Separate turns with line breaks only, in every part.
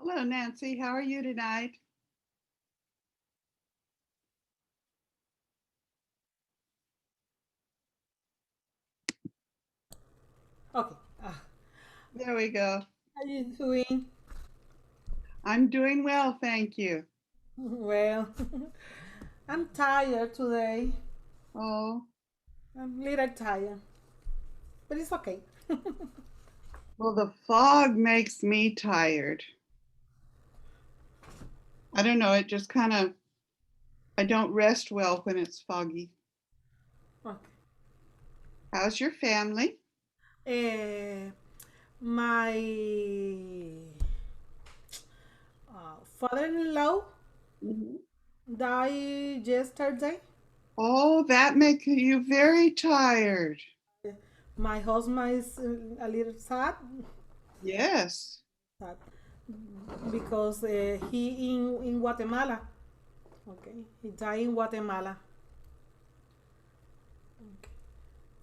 Hello, Nancy. How are you tonight?
Okay.
There we go.
How you doing?
I'm doing well, thank you.
Well, I'm tired today.
Oh,
I'm a little tired, but it's okay.
well, the fog makes me tired. I don't know, it just kind of, I don't rest well when it's foggy.
Okay.
How's your family?
Uh, my father-in-law
Mhm.
died yesterday.
Oh, that makes you very tired.
My husband is a little
Yes.
sad because he in Guatemala. Okay, he died in Guatemala. Okay.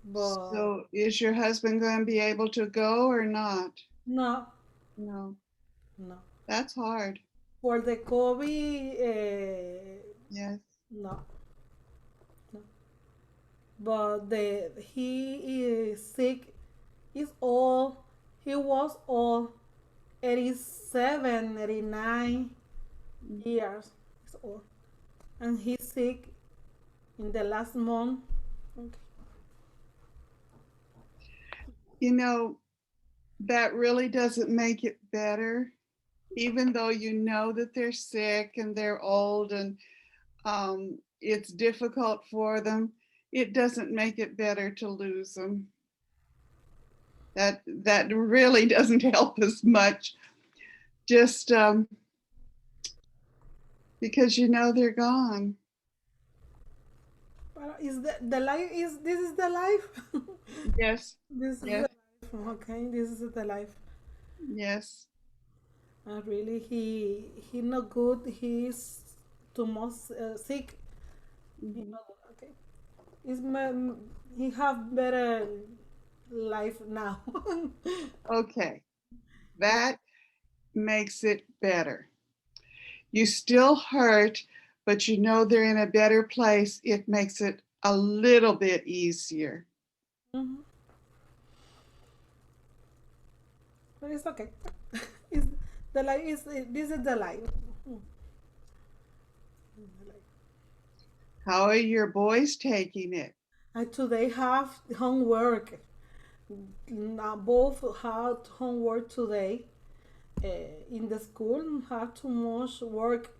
But
So is your husband going to be able to go or not?
no,
No,
no.
that's hard.
For the COVID,
Yes.
no, no. But he is sick. He's old. He was old. 87, 89 years. He's old. And he's sick in the last month. Okay.
You know, that really doesn't make it better, even though you know that they're sick and they're old and it's difficult for them. It doesn't make it better to lose them. That really doesn't help us much. Just because you know they're gone.
But is the life is this is the life?
Yes,
This is
yes,
the life. Okay, this is the life.
yes.
Really, he not good. He's too much sick. He
Mhm.
not good. Okay. Is he have better life now.
Okay, that makes it better. You still hurt, but you know they're in a better place. It makes it a little bit easier.
Mhm. But it's okay. It's the life is this is the life. Mm, the life.
How are your boys taking it?
I today have homework. Both had homework today. In the school have too much work.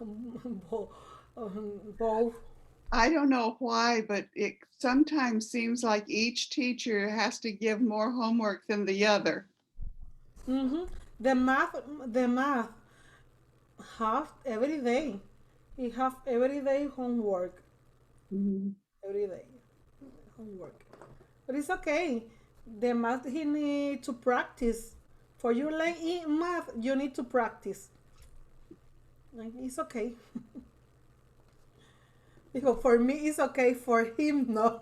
Bo- Both.
I don't know why, but it sometimes seems like each teacher has to give more homework than the other.
Hmm. The math have every day. He have every day homework.
Mhm.
Every day homework. But it's okay. The math he need to practice. For you learn math, you need to practice. Like, it's okay. Because for me, it's okay. For him, no.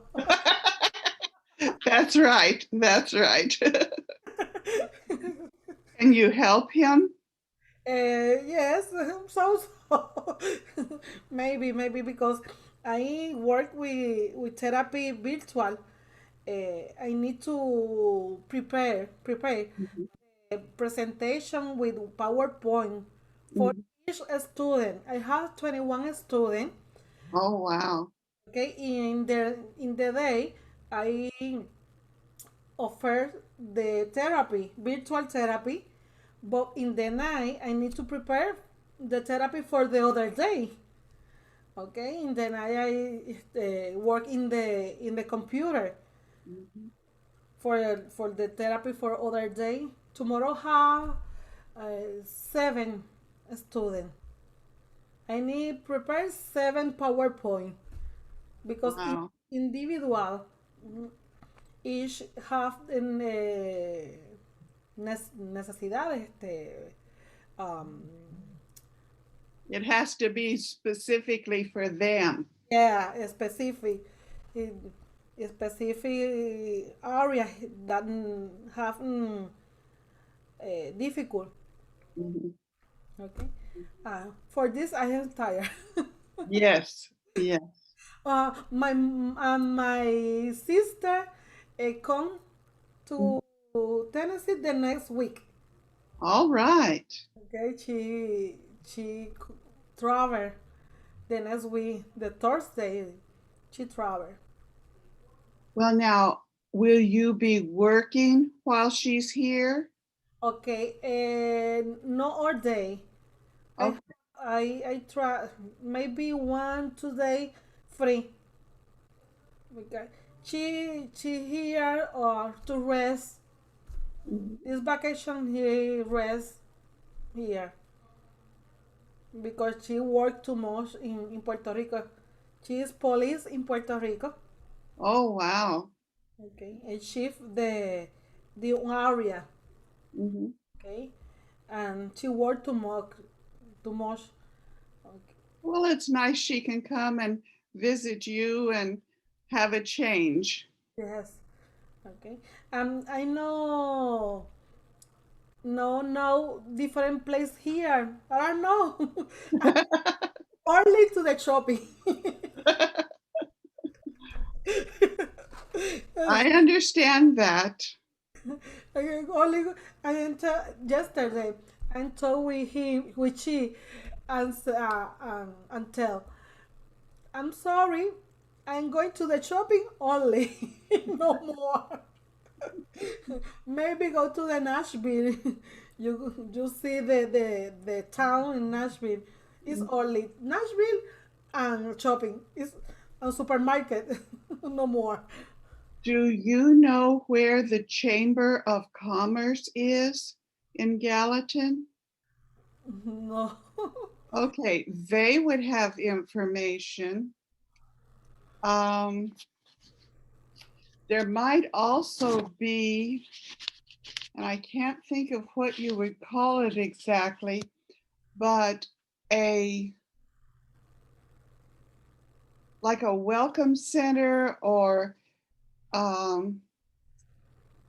That's right. That's right. Can you help him?
Yes, so. Maybe because I work with therapy virtual. I need to prepare
Mhm.
a presentation with PowerPoint for
Mhm.
each student. I have 21 students.
Oh, wow.
Okay, in the day, I offer the therapy, virtual therapy, but in the night I need to prepare the therapy for the other day. Okay, in the night I work in the computer
Mhm.
for the therapy for other day. Tomorrow have 7 students. I need prepare 7 PowerPoint because
Wow.
individual each have necesidades um,
It has to be specifically for them.
yeah, specific area that have difficult.
Mhm.
Okay. For this, I am tired.
Yes. Yeah.
My sister come
Mhm.
to Tennessee the next week.
All right.
Okay, she travel the next week, the Thursday. She travel.
Well, now, will you be working while she's here?
Okay, and not all day. I
Okay.
I try maybe 1 2 day free. Okay, she here or to rest.
Mhm.
This vacation he rest here because she worked too much in Puerto Rico. She is police in Puerto Rico.
Oh, wow.
Okay, and shift the area.
Mhm.
Okay, and she worked too much, too much. Okay.
Well, it's nice she can come and visit you and have a change.
Yes. Okay. I know different place here. I don't know. Only to the shopping.
I understand that.
Only I enter yesterday and told with him with she and tell I'm sorry. I'm going to the shopping only. No more. Maybe go to the Nashville. You see the town in Nashville. It's only Nashville and shopping. It's a supermarket. No more.
Do you know where the Chamber of Commerce is in Gallatin?
No.
Okay, they would have information. Um, there might also be, and I can't think of what you would call it exactly, but a like a welcome center or um,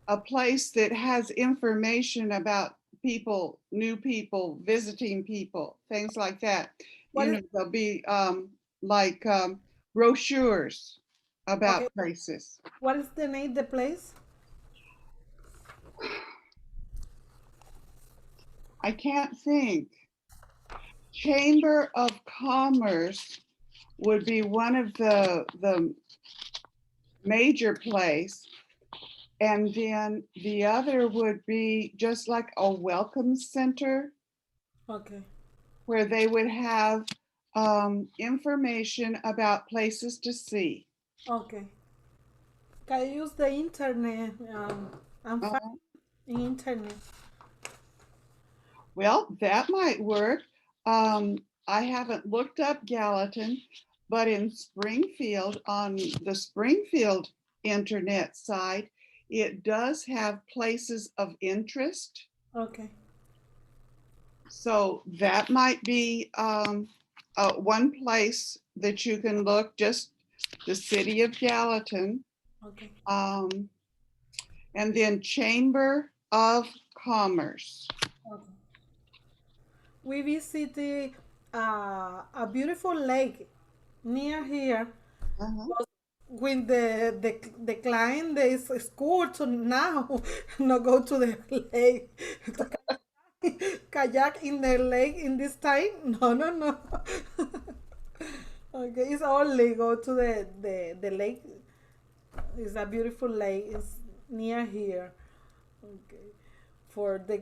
a place that has information about people, new people, visiting people, things like that.
What
You
is
know, there'll be like brochures
okay?
about places.
What is the name of the place?
I can't think. Chamber of Commerce would be one of the major place, and then the other would be just like a welcome center
Okay.
where they would have information about places to see.
Okay. Can I use the internet? I'm fine
Uh,
in internet.
well, that might work. I haven't looked up Gallatin, but in Springfield, on the Springfield internet site, it does have places of interest.
Okay.
So that might be one place that you can look, just the city of Gallatin.
Okay.
Um, and then Chamber of Commerce.
Okay. We visited a beautiful lake near here.
Uh-huh.
But when the client is school to now not go to the lake to kayak in the lake in this time. No, no, no. Okay, it's only go to the lake. It's a beautiful lake. It's near here. Okay, for the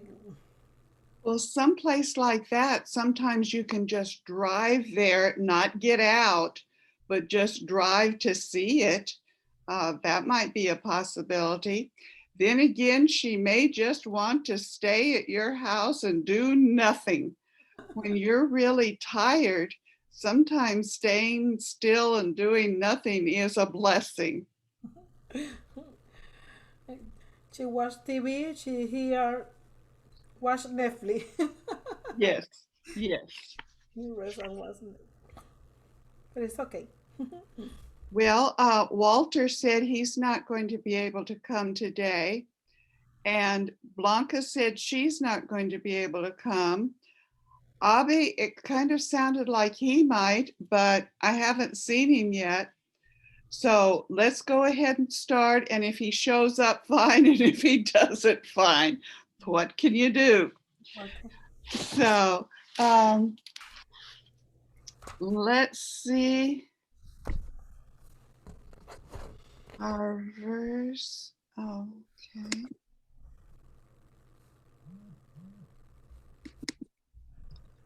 Well, someplace like that, sometimes you can just drive there, not get out, but just drive to see it. That might be a possibility. Then again, she may just want to stay at your house and do nothing. When you're really tired, sometimes staying still and doing nothing is a blessing.
she watch TV. She here watch Netflix.
Yes, yes.
He rest and watch but it's okay.
Well, Walter said he's not going to be able to come today. And Blanca said she's not going to be able to come. Abe, it kind of sounded like he might, but I haven't seen him yet. So let's go ahead and start. And if he shows up, fine. And if he doesn't, fine. What can you do?
Okay.
So let's see our verse. Okay.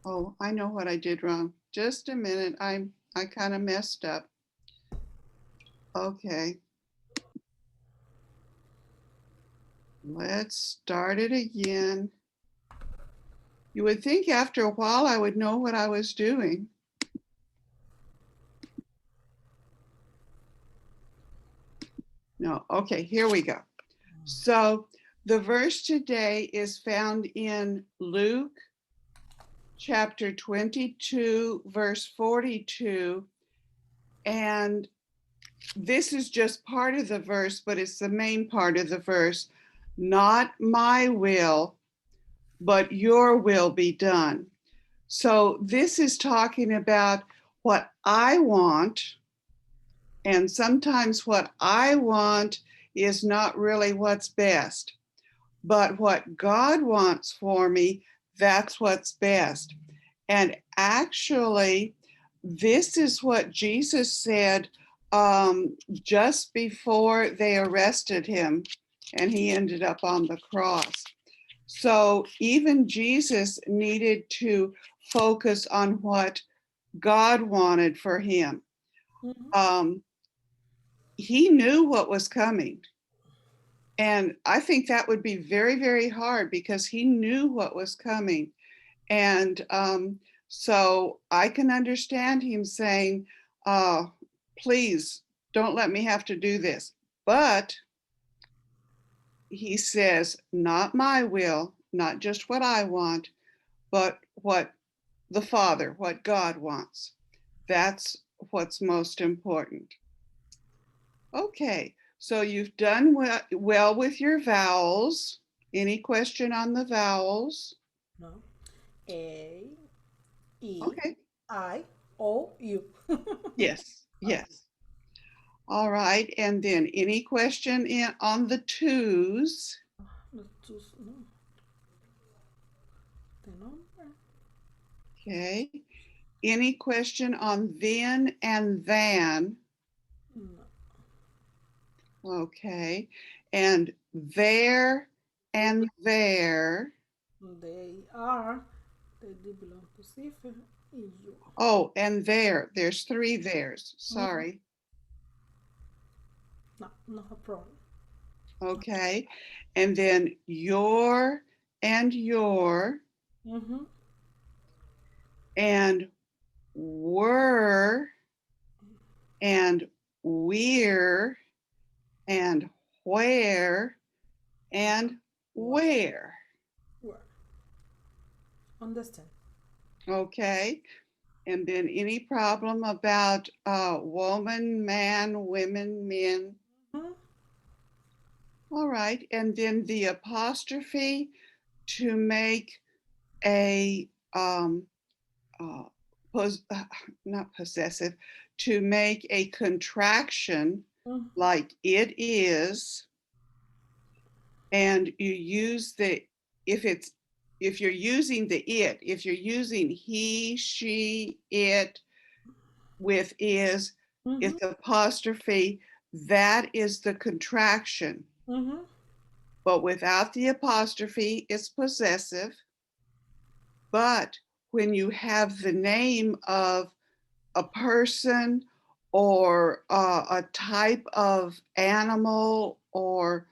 Oh, I know what I did wrong. Just a minute. I kind of messed up. Okay. Let's start it again. You would think after a while I would know what I was doing. No, okay, here we go. So the verse today is found in Luke chapter 22, verse 42. And this is just part of the verse, but it's the main part of the verse. Not my will, but your will be done. So this is talking about what I want. And sometimes what I want is not really what's best. But what God wants for me, that's what's best. And actually, this is what Jesus said just before they arrested him and he ended up on the cross. So even Jesus needed to focus on what God wanted for him.
Mm-hmm.
Um, he knew what was coming. And I think that would be very, very hard because he knew what was coming. And so I can understand him saying, please don't let me have to do this. But he says, not my will, not just what I want, but what the Father, what God wants. That's what's most important. Okay, so you've done well with your vowels. Any question on the vowels?
No. A, E,
Okay,
I, O, U.
yes,
Okay.
yes. All right, and then any question on the twos?
Los tus, no. The number.
Okay. Any question on then and than?
No.
Okay. And there and there.
They are. They do belong to Sifa. Is you.
Oh, and there. There's three there's.
Mm-hmm.
Sorry.
No, not a problem.
Okay. And then your and your
Mm-hmm.
and were and we're and where and
Wow.
where.
Well, understand.
Okay. And then any problem about woman, man, women, men.
Mm-hmm.
All right. And then the apostrophe to make a uh, pos- uh, not possessive, to make a contraction
Mm-hmm.
like it is, and you use the if it's if you're using the it, if you're using he, she, it with is,
Mm-hmm.
it's apostrophe, that is the contraction.
Mm-hmm.
But without the apostrophe, it's possessive. But when you have the name of a person or a type of animal, or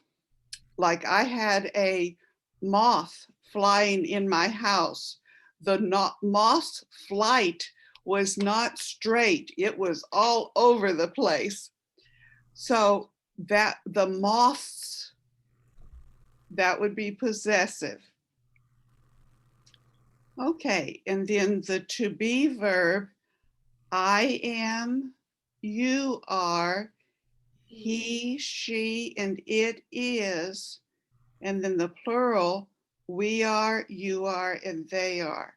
like I had a moth flying in my house. The moth's flight was not straight, it was all over the place. So that the moths, that would be possessive. Okay, and then the to be verb, I am, you are, he, she, and it is. and then the plural, we are, you are, and they are.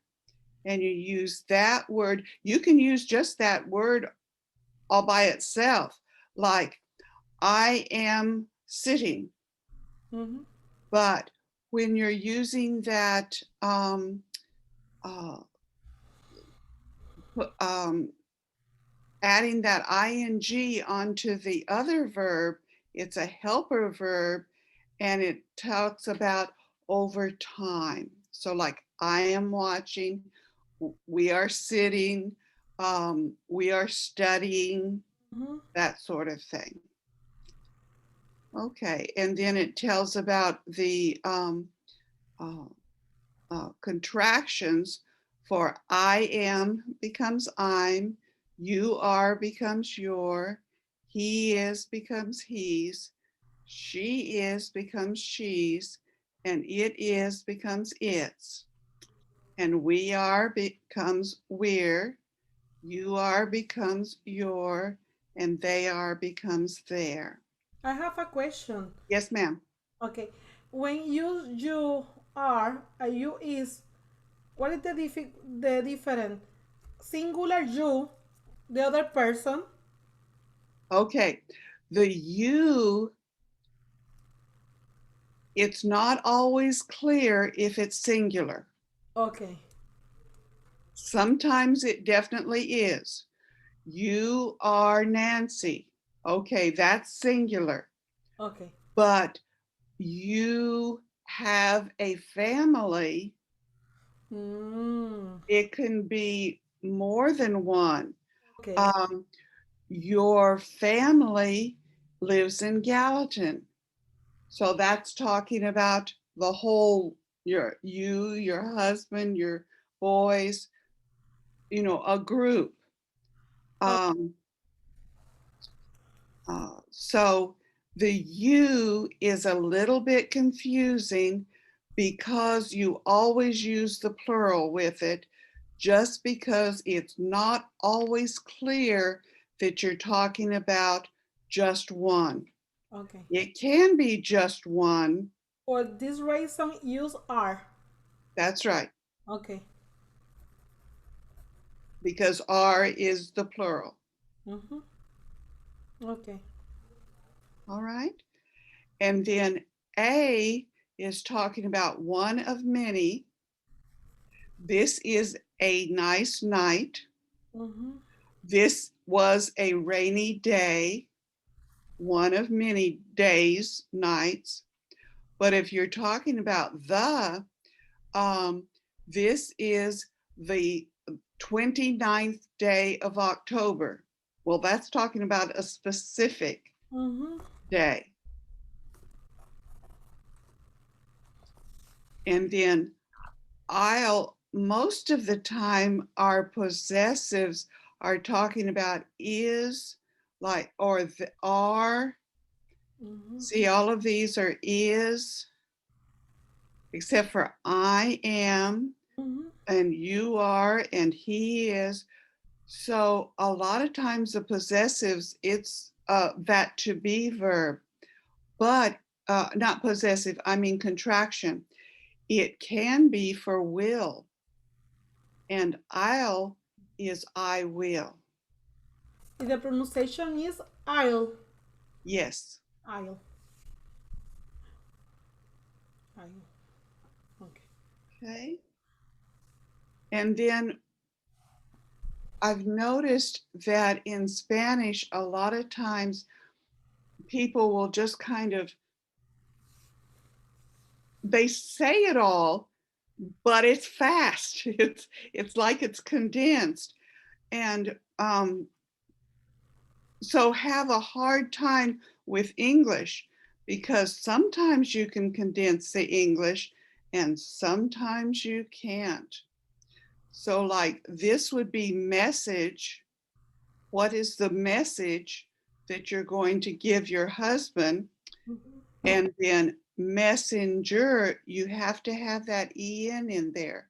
And you use that word. You can use just that word all by itself, like I am sitting.
Mm-hmm.
But when you're using that, uh, um, adding that ing onto the other verb, it's a helper verb, and it talks about over time. So like I am watching, we are sitting, we are studying,
Mm-hmm.
that sort of thing. Okay, and then it tells about the uh, contractions for I am becomes I'm, you are becomes your, he is becomes he's, she is becomes she's, and it is becomes its, and we are becomes we're, you are becomes your, and they are becomes their.
I have a question.
Yes, ma'am.
Okay, when you are a you is, what is the difference? Singular you, the other person.
Okay, the you, it's not always clear if it's singular.
Okay,
Sometimes it definitely is. You are Nancy. Okay, that's singular.
okay.
But you have a family.
Mm,
It can be more than one.
okay,
Um, your family lives in Gallatin. So that's talking about the whole, your husband, your boys, a group.
okay,
Um, so the you is a little bit confusing because you always use the plural with it, just because it's not always clear that you're talking about just one.
okay.
It can be just one.
For this reason, use are.
That's right,
Okay.
because are is the plural.
Mm-hmm. Okay.
All right. And then a is talking about one of many. This is a nice night.
Mm-hmm.
This was a rainy day, one of many days, nights. But if you're talking about um, this is the 29th day of October. Well, that's talking about a specific
Mm-hmm.
day. And then I'll, most of the time, our possessives are talking about is, like, or the are.
Mm-hmm.
See, all of these are is, except for I am,
Mm-hmm.
and you are, and he is. So a lot of times the possessives, it's that to be verb, but not possessive, I mean contraction. It can be for will, and I'll is I will.
The pronunciation is I'll.
Yes.
I'll. I'll. Okay.
Okay. And then I've noticed that in Spanish, a lot of times people will just kind of, they say it all, but it's fast. It's like it's condensed. And so have a hard time with English, because sometimes you can condense the English and sometimes you can't. So like this would be message. What is the message that you're going to give your husband?
Mm-hmm.
And then messenger, you have to have that en in there.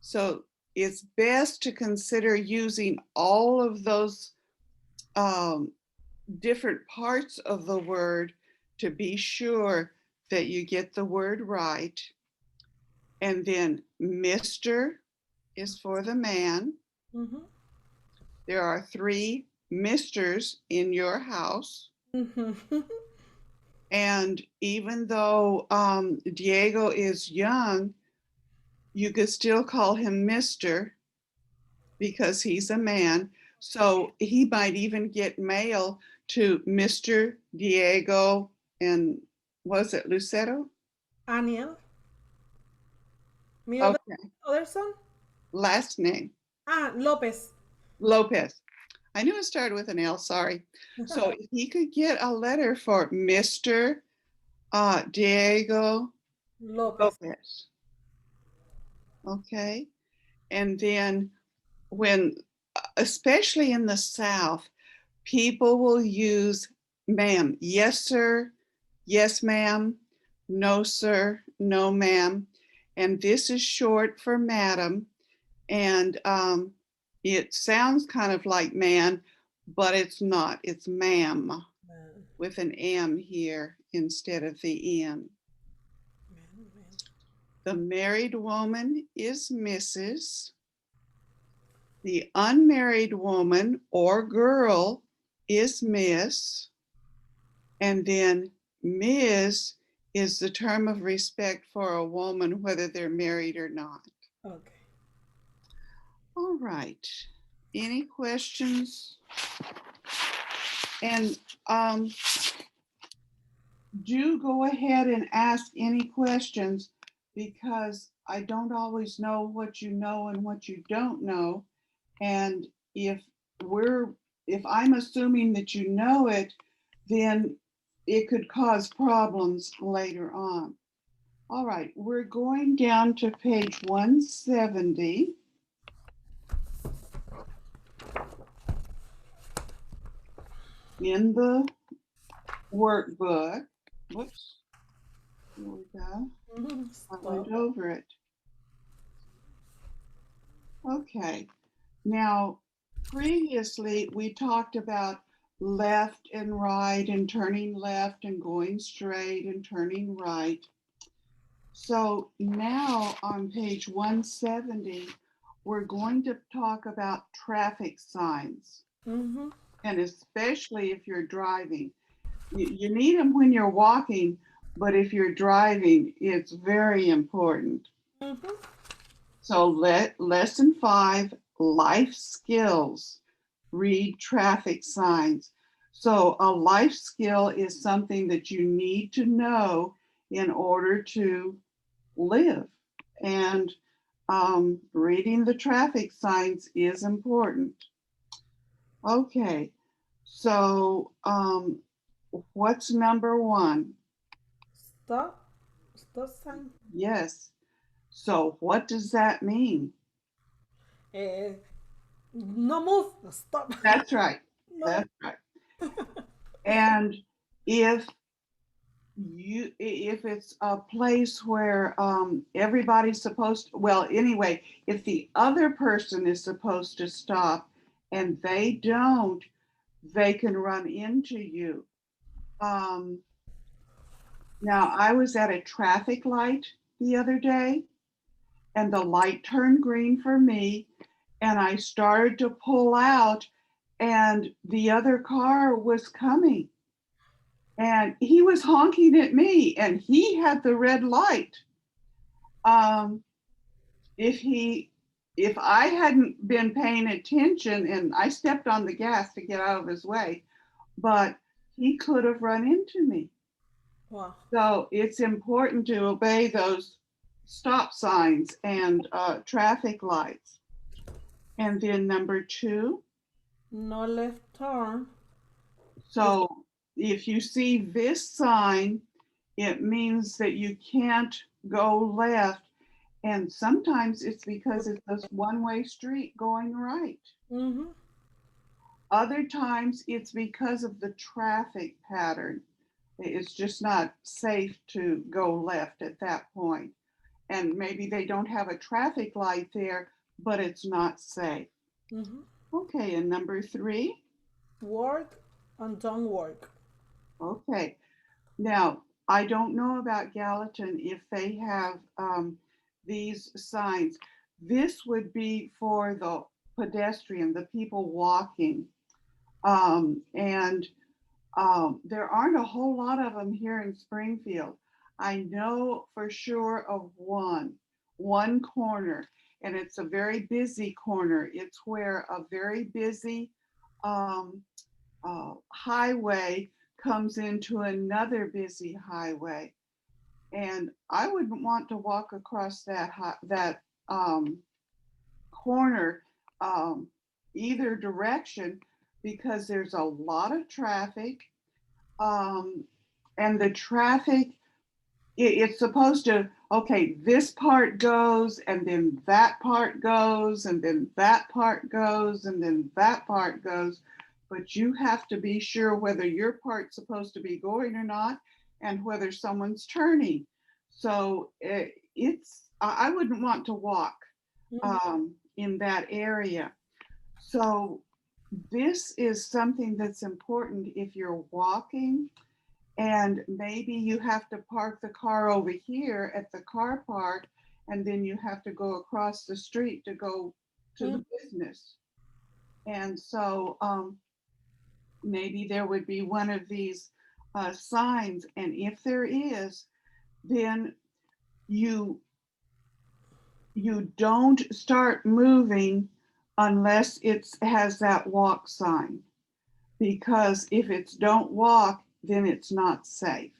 So it's best to consider using all of those um, different parts of the word to be sure that you get the word right. And then Mr. is for the man.
Mm-hmm.
There are 3 Misters in your house.
Mm-hmm.
And even though Diego is young, you could still call him Mr. because he's a man. So he might even get mail to Mr. Diego and was it Lucero?
Aniel, mi
Okay,
other son.
last name
Ah, Lopez.
Lopez. I knew it started with an L, sorry. So if he could get a letter for Mr. Diego
Lopez.
Lopez, okay? And then when, especially in the South, people will use ma'am, yes, sir, yes, ma'am, no, sir, no, ma'am. And this is short for madam. And it sounds kind of like man, but it's not. It's ma'am
Man,
with an M here instead of the N.
man, man.
The married woman is Mrs. The unmarried woman or girl is Miss. And then Ms. is the term of respect for a woman, whether they're married or not.
Okay.
All right. Any questions? And do go ahead and ask any questions because I don't always know what you know and what you don't know. And if we're, if I'm assuming that you know it, then it could cause problems later on. All right, we're going down to page 170 in the workbook. Whoops, here we go. I went
Stop.
over it. Okay, now previously we talked about left and right and turning left and going straight and turning right. So now on page 170, we're going to talk about traffic signs.
Mm-hmm.
And especially if you're driving. You need them when you're walking, but if you're driving, it's very important.
Mm-hmm.
So lesson 5, life skills. Read traffic signs. So a life skill is something that you need to know in order to live. And reading the traffic signs is important. Okay, so what's number 1?
Stop. Stop sign.
Yes. So what does that mean?
Eh, no move. Stop.
That's right.
No.
That's right. And if if it's a place where everybody's supposed to, well, anyway, if the other person is supposed to stop and they don't, they can run into you. Um, Now, I was at a traffic light the other day and the light turned green for me and I started to pull out and the other car was coming and he was honking at me and he had the red light. Um, if he if I hadn't been paying attention and I stepped on the gas to get out of his way, but he could have run into me.
Wow.
So it's important to obey those stop signs and traffic lights. And then number 2,
No left turn. Is
so if you see this sign, it means that you can't go left. And sometimes it's because it's a one-way street going right.
mm-hmm.
Other times it's because of the traffic pattern. It's just not safe to go left at that point. And maybe they don't have a traffic light there, but it's not safe.
Mm-hmm.
Okay, and number 3,
Work and don't work.
okay. Now, I don't know about Gallatin if they have these signs. This would be for the pedestrian, the people walking. And there aren't a whole lot of them here in Springfield. I know for sure of one corner, and it's a very busy corner. It's where a very busy um, highway comes into another busy highway, and I wouldn't want to walk across that corner um, either direction because there's a lot of traffic, um, and the traffic it's supposed to, okay, this part goes and then that part goes and then that part goes and then that part goes, but you have to be sure whether your part's supposed to be going or not and whether someone's turning. So it's I wouldn't want to walk
Mhm.
in that area. So this is something that's important if you're walking, and maybe you have to park the car over here at the car park, and then you have to go across the street to go to
Mhm.
the business. And so maybe there would be one of these signs, and if there is, then you you don't start moving unless it has that walk sign, because if it's don't walk, then it's not safe.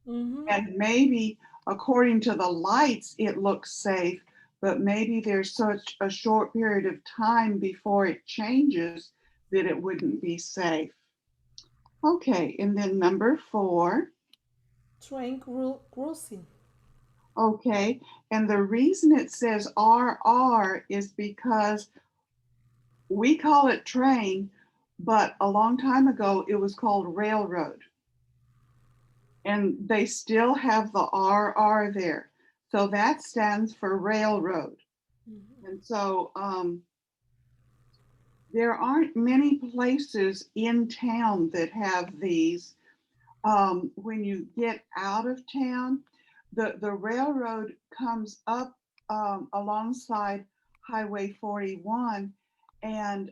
Mhm.
And maybe according to the lights, it looks safe, but maybe there's such a short period of time before it changes that it wouldn't be safe. Okay, and then number 4,
Cruising.
okay, and the reason it says RR is because we call it train, but a long time ago it was called railroad, and they still have the RR there. So that stands for railroad.
Mhm.
And so there aren't many places in town that have these. When you get out of town, the railroad comes up alongside Highway 41. And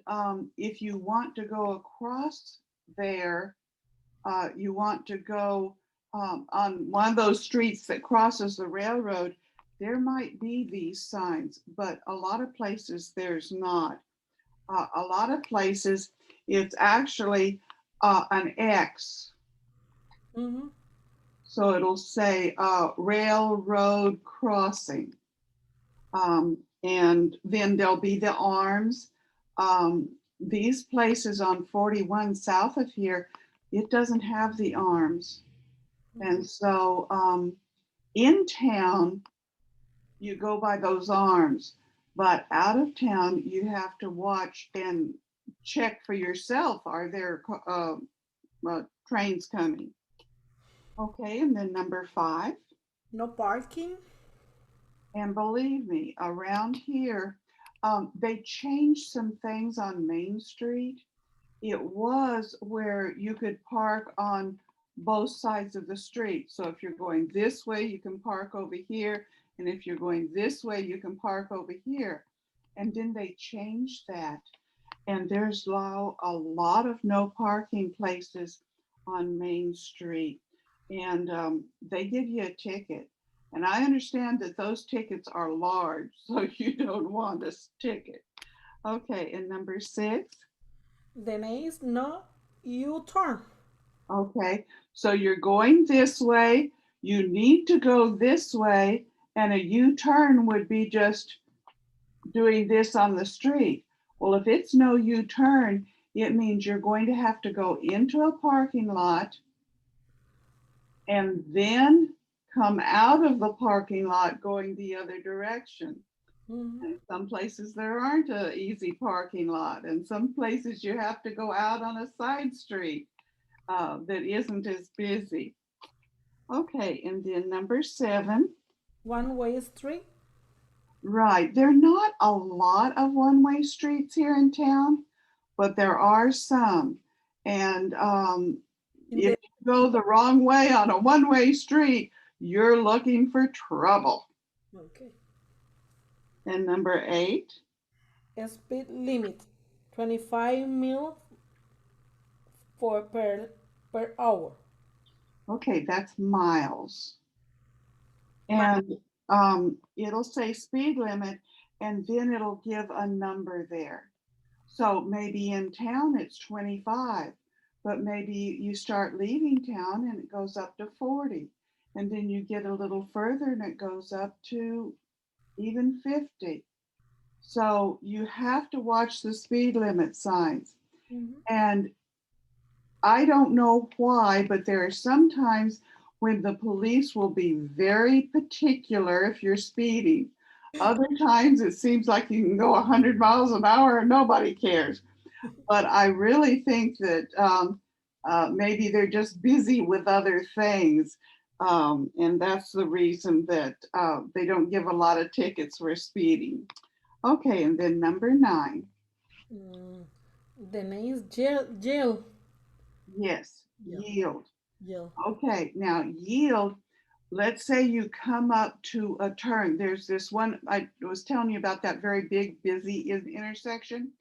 if you want to go across there, you want to go on one of those streets that crosses the railroad, there might be these signs, but a lot of places there's not. A lot of places it's actually an X.
Mhm.
So it'll say railroad crossing. And then there'll be the arms. These places on 41 south of here, it doesn't have the arms.
Mhm.
And so in town, you go by those arms, but out of town, you have to watch and check for yourself. Are there trains coming? Okay, and then number 5.
No parking.
And believe me, around here, they changed some things on Main Street. It was where you could park on both sides of the street. So if you're going this way, you can park over here. And if you're going this way, you can park over here. And then they changed that. And there's now a lot of no parking places on Main Street. And they give you a ticket. And I understand that those tickets are large, so you don't want a ticket. Okay, and number 6.
The name is no U-turn.
Okay, so you're going this way, you need to go this way, and a U turn would be just doing this on the street. Well, if it's no U turn, it means you're going to have to go into a parking lot and then come out of the parking lot going the other direction.
Mhm.
And some places there aren't an easy parking lot, and some places you have to go out on a side street that isn't as busy. Okay, and then number 7,
One-way street.
right. There are not a lot of one-way streets here in town, but there are some. And
In
if
the
go the wrong way on a one-way street, you're looking for trouble.
Okay.
And number 8,
Speed limit 25 mil for per hour.
okay, that's miles.
My,
And it'll say speed limit, and then it'll give a number there. So maybe in town it's 25, but maybe you start leaving town and it goes up to 40. And then you get a little further and it goes up to even 50. So you have to watch the speed limit signs.
mhm.
And I don't know why, but there are some times when the police will be very particular if you're speeding. Other times it seems like you can go 100 miles an hour and nobody cares. But I really think that maybe they're just busy with other things. And that's the reason that they don't give a lot of tickets for speeding. Okay, and then number 9.
Mm, the name is Jill.
Yes,
Jill.
yield.
Jill.
Okay, now yield. Let's say you come up to a turn. There's this one, I was telling you about that very big, busy intersection.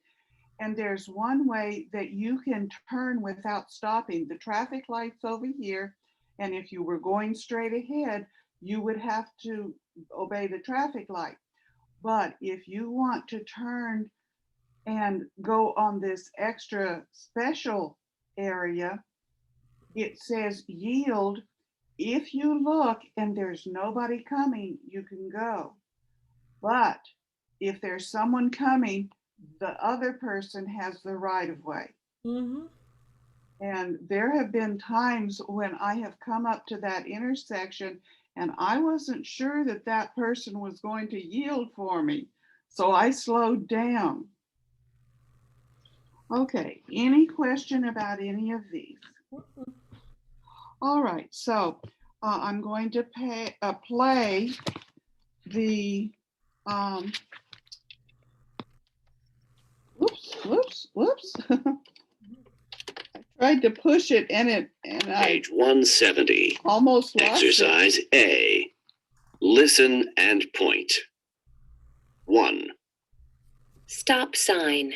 And there's one way that you can turn without stopping. The traffic light's over here. And if you were going straight ahead, you would have to obey the traffic light. But if you want to turn and go on this extra special area, it says yield. If you look and there's nobody coming, you can go. But if there's someone coming, the other person has the right of way.
Mm-hmm.
And there have been times when I have come up to that intersection and I wasn't sure that that person was going to yield for me. So I slowed down. Okay, any question about any of these? All right, so I'm going to play the, um, whoops. Tried to push it and I
Page 170.
almost lost
Exercise
it.
A. Listen and point. 1,
Stop sign.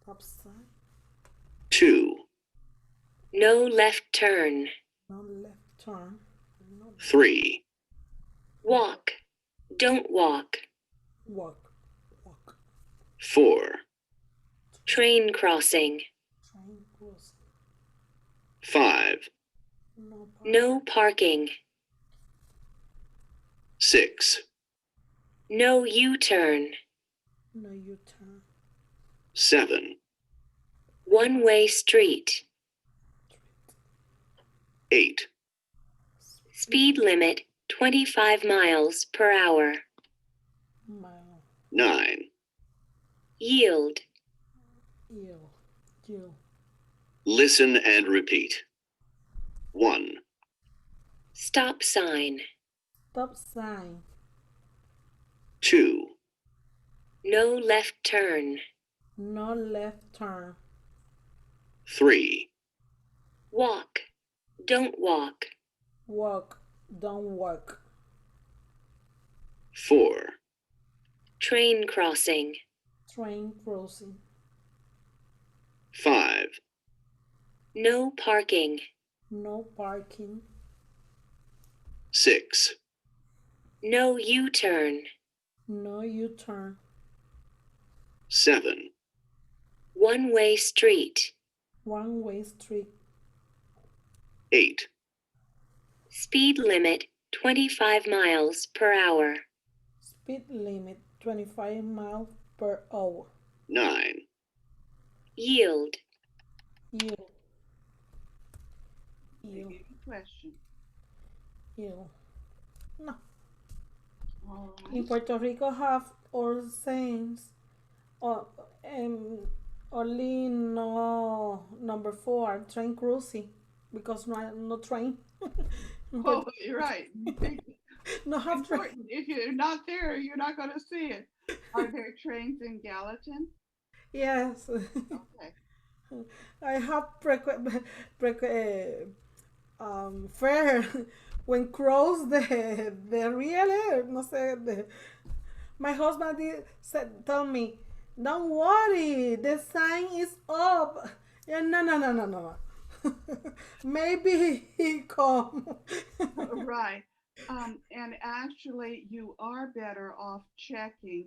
Stop sign.
2,
No left turn.
No left turn. No
3,
Walk. Don't walk.
walk. Walk.
4,
Train crossing.
Train crossing.
5,
No park.
No parking.
6,
No U-turn.
No U-turn.
7,
One-way street.
8,
Speed limit 25 miles per hour.
Mile.
9,
Yield.
Yield. Yield.
listen and repeat. 1,
Stop sign.
Stop sign.
2,
No left turn.
No left turn.
3,
Walk. Don't walk.
Walk. Don't walk.
4,
Train crossing.
Train crossing.
5,
No parking.
No parking.
6,
No U-turn.
No U-turn.
7,
One-way street.
One-way street.
8,
Speed limit 25 miles per hour.
Speed limit 25 miles per hour.
9,
Yield.
Yield. Yield.
Any question?
Yield. No.
All
In
right.
Puerto Rico have all sayings. Oh, only no number 4 train cruising because no train.
Oh, you're right.
No have train.
Important. If you're not there, you're not going to see it. Are there trains in Gallatin?
Yes.
Okay.
I have fair when cross the real air. No sé, my husband tell me, don't worry, the sign is up. Yeah, no, no, no, no, no. Maybe he come.
Right. And actually, you are better off checking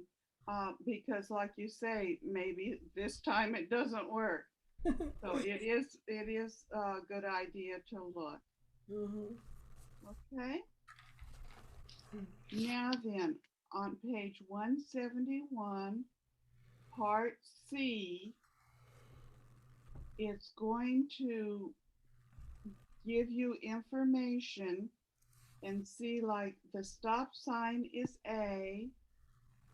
because, like you say, maybe this time it doesn't work. So it is a good idea to look.
Mhm.
Okay. Now then, on page 171, part C, it's going to give you information and see like the stop sign is A,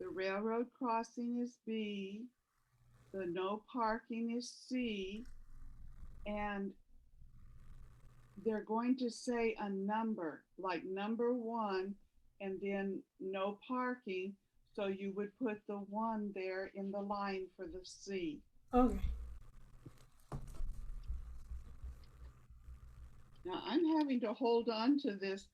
the railroad crossing is B, the no parking is C, and they're going to say a number, like number one, and then no parking. So you would put the one there in the line for the C.
Okay.
Now I'm having to hold on to this.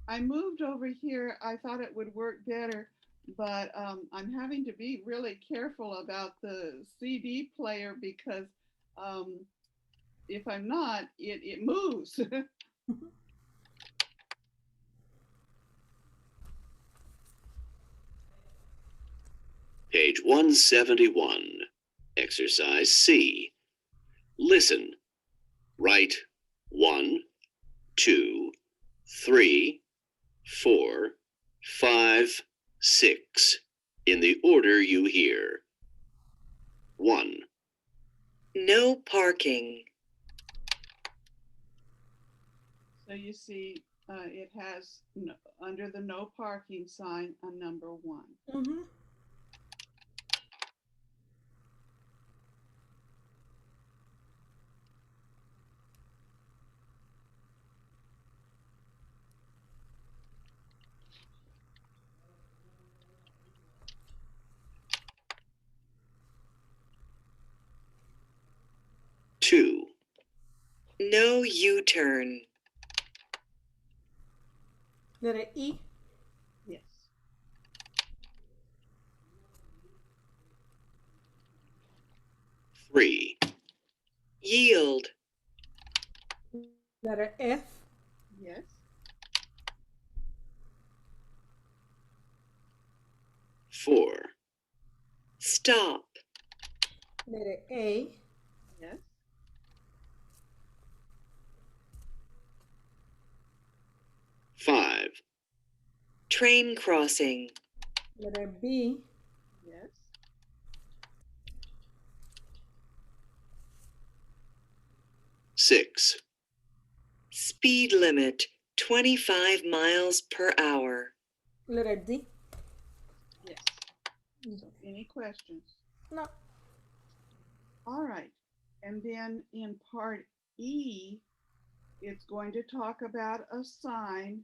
I moved over here. I thought it would work better, but I'm having to be really careful about the CD player because um, if I'm not, it moves.
Page 171. Exercise C. Listen. Write 1, 2, 3, 4, 5, 6 in the order you hear. 1,
No parking.
So you see, it has no, under the no parking sign a number one.
Mm-hmm.
2,
No U-turn.
Letter E.
Yes.
3,
Yield.
Letter F.
Yes.
4,
Stop.
Letter A.
Yes.
5,
Train crossing.
Letter B.
Yes.
6,
Speed limit 25 miles per hour.
Letter D.
Yes. So any questions?
No.
All right. And then in part E, it's going to talk about a sign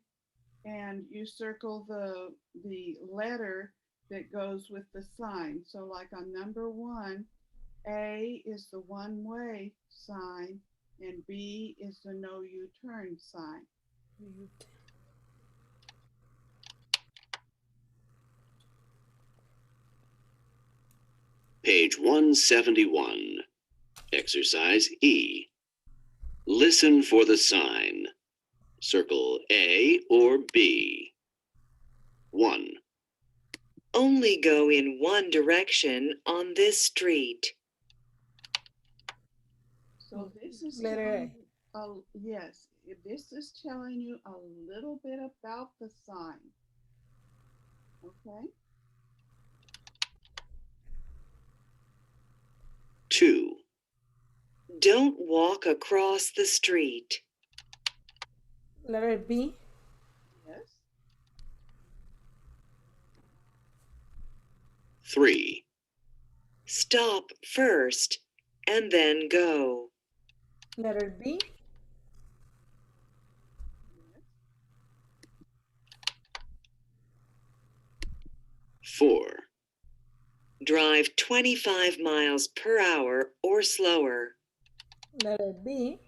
and you circle the letter that goes with the sign. So like on number one, A is the one-way sign and B is the no U-turn sign.
page 171. Exercise E. Listen for the sign. Circle A or B. 1,
Only go in one direction on this street.
So this is
Letter
telling you, yes, this is telling you a little bit about the sign. Okay.
2,
Don't walk across the street.
A. Letter B.
Yes.
3,
Stop first and then go.
Letter B.
Yes.
4,
Drive 25 miles per hour or slower.
Letter B.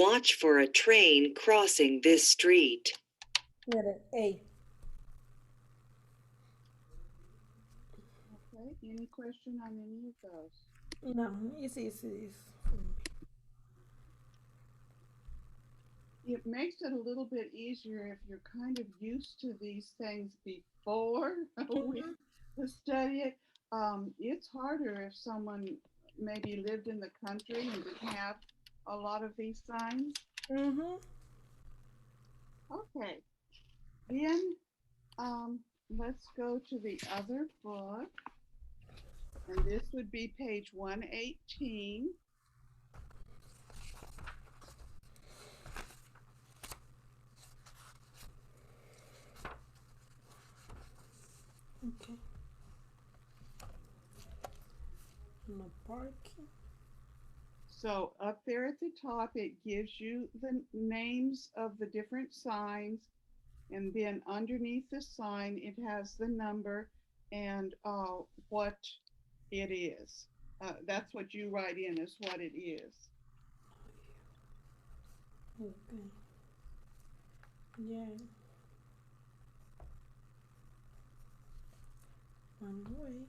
Watch for a train crossing this street.
Letter A.
Okay, any question on any of those?
No, it's easy.
It makes it a little bit easier if you're kind of used to these things before we
Mm-hmm.
study it. It's harder if someone maybe lived in the country and didn't have a lot of these signs.
Mm-hmm.
Okay, then let's go to the other book, and this would be page 118.
Okay. No parking.
So up there at the top, it gives you the names of the different signs. And then underneath the sign, it has the number and what it is. That's what you write in is what it is.
Okay. Yeah. One way.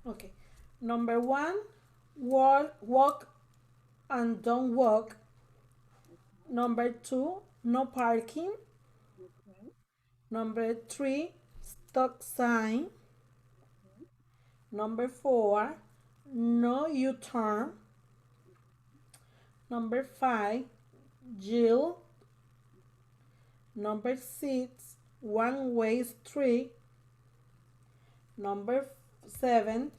Okay. Number one, walk and don't walk. Number two, no parking.
Okay.
Number three, stop sign.
Okay.
Number four, no U turn. Number five, Jill. Number six, one way street. Number seven,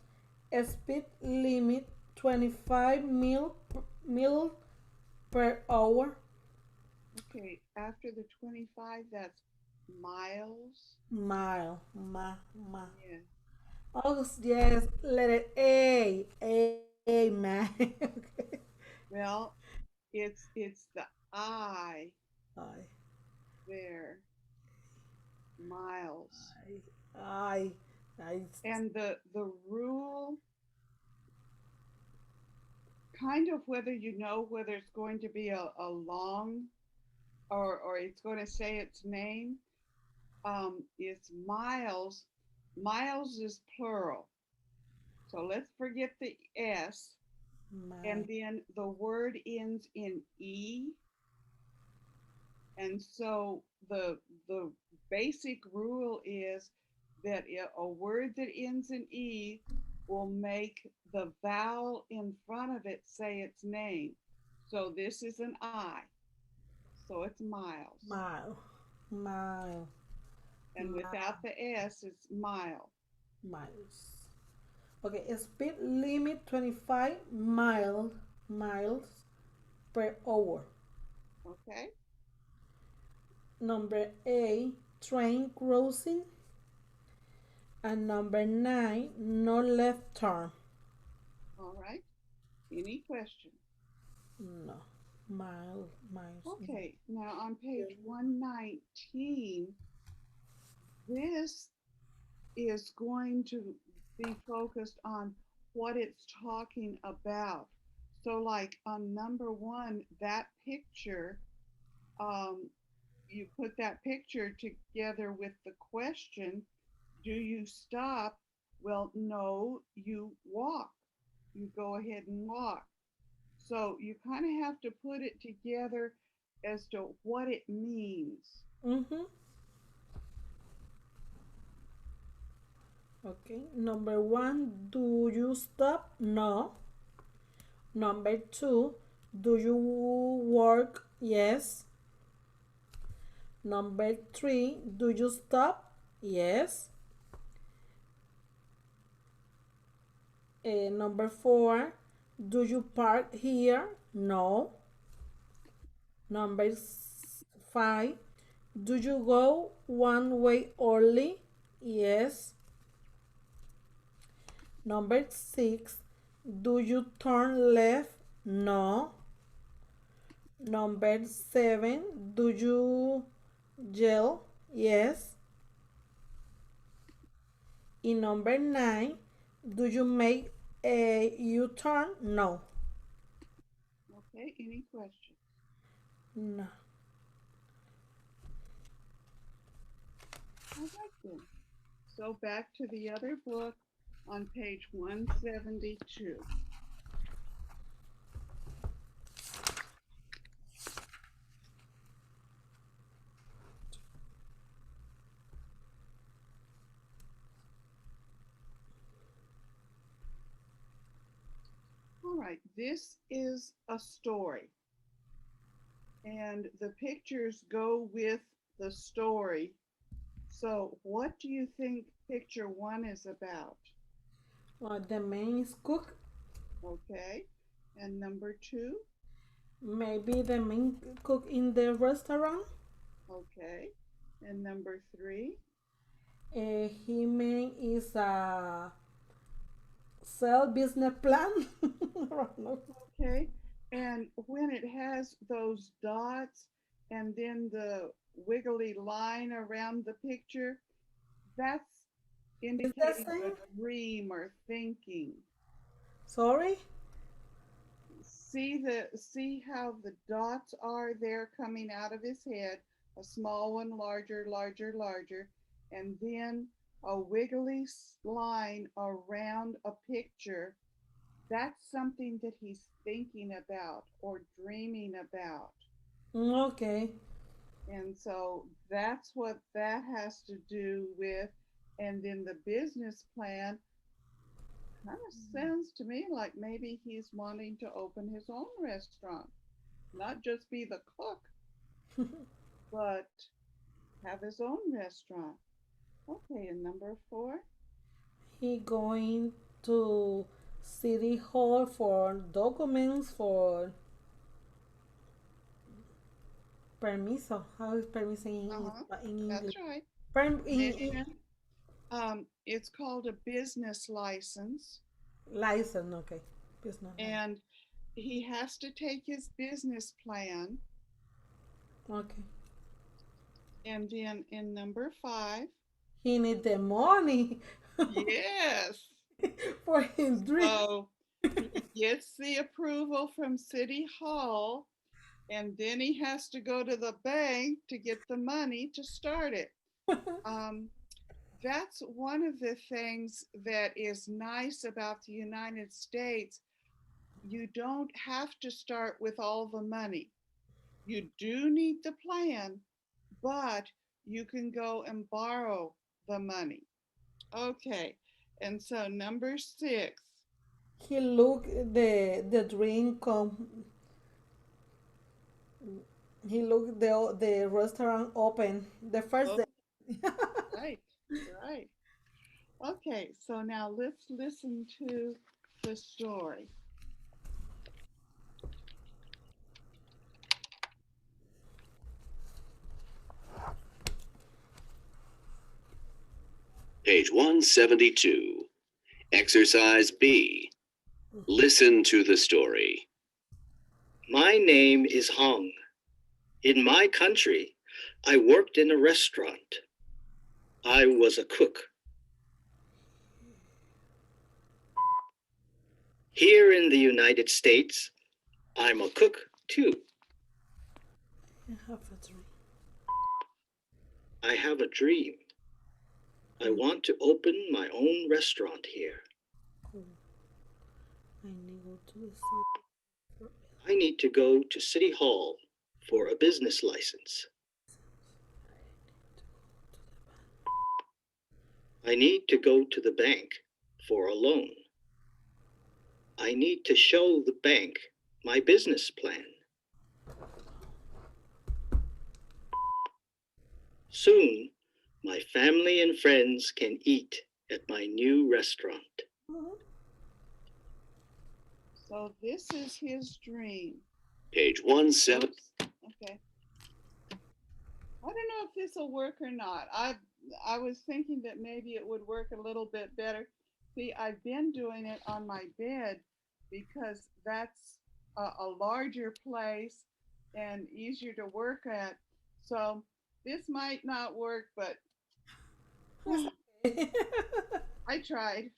speed limit 25 mil per hour.
Okay. After the 25, that's miles.
Mile, ma.
Yeah.
Oh, yes, letter A, man. Okay.
Well, it's the I
I,
there, miles.
I, I,
And the rule, kind of whether you know whether it's going to be a long or it's going to say its name, is miles. Miles is plural. So let's forget the S. And
my,
then the word ends in E. And so the basic rule is that a word that ends in E will make the vowel in front of it say its name. So this is an I. So it's miles.
mile, mile,
And without the S, it's mile.
miles. Okay, speed limit 25 miles per hour.
Okay.
Number 8, train crossing. And number 9, no left turn.
All right. Any questions?
No, miles.
Okay. Now on page 119, this is going to be focused on what it's talking about. So, like on number one, that picture, um, you put that picture together with the question, do you stop? Well, no, you walk. You go ahead and walk. So you kind of have to put it together as to what it means.
Mm-hmm. Okay. Number 1, do you stop? No. Number 2, do you work? Yes. Number 3, do you stop? Yes. Number 4, do you park here? No. Number 5. Do you go one way only? Yes. Number 6. Do you turn left? No. Number 7. Do you yell? Yes. In number 9. Do you make a U-turn? No.
Okay, any questions?
No.
All right then. So back to the other book on page 172. All right, this is a story, and the pictures go with the story. So, what do you think picture 1 is about?
The main is cook.
Okay, and number 2?
Maybe the main cook in the restaurant.
Okay, and number 3?
He main is a sell business plan. No.
Okay, and when it has those dots and then the wiggly line around the picture, that's
Is the
indicating a
same?
dream or thinking.
Sorry.
See how the dots are there coming out of his head, a small one, larger, larger, larger, and then a wiggly line around a picture. That's something that he's thinking about or dreaming about.
Okay.
And so that's what that has to do with. And then the business plan kind of sounds to me like maybe he's wanting to open his own restaurant, not just be the cook, but have his own restaurant. Okay, and number 4?
He going to city hall for documents for permiso. How is permiso
Uh-huh.
in English?
That's right.
In
Permission. It's called a business license,
license. Okay. Business license.
and he has to take his business plan.
Okay.
And then in number 5,
He need the money
yes.
for his dream.
So he gets the approval from City Hall, and then he has to go to the bank to get the money to start it. Um, that's one of the things that is nice about the United States. You don't have to start with all the money. You do need the plan, but you can go and borrow the money. Okay, and so number 6.
He look the dream come. He look the restaurant open the first
Oh,
day.
right, right. Okay, so now let's listen to the story.
Page 172. Exercise B. Listen to the story.
My name is Hong. In my country, I worked in a restaurant. I was a cook. Here in the United States, I'm a cook too.
I have a dream.
I have a dream. I want to open my own restaurant here.
Cool. I need go to the city.
I need to go to City Hall for a business license. I need to go to the bank for a loan. I need to show the bank my business plan. Soon, my family and friends can eat at my new restaurant.
So this is his dream.
Page 17.
Oops, okay. don't know if this will work or not. I was thinking that maybe it would work a little bit better. See, I've been doing it on my bed because that's a larger place and easier to work at. So this might not work, but
It's okay.
I tried.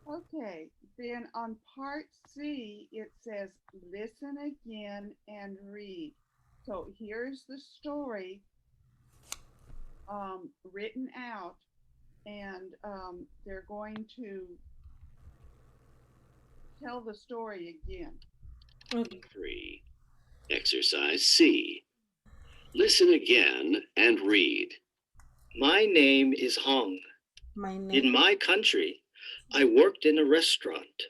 Okay, then on part C, it says listen again and read. So here's the story written out, and they're going to tell the story again.
Okay.
3. Exercise C. Listen again and read.
My name is Hong.
My
In
name.
my country, I worked in a restaurant.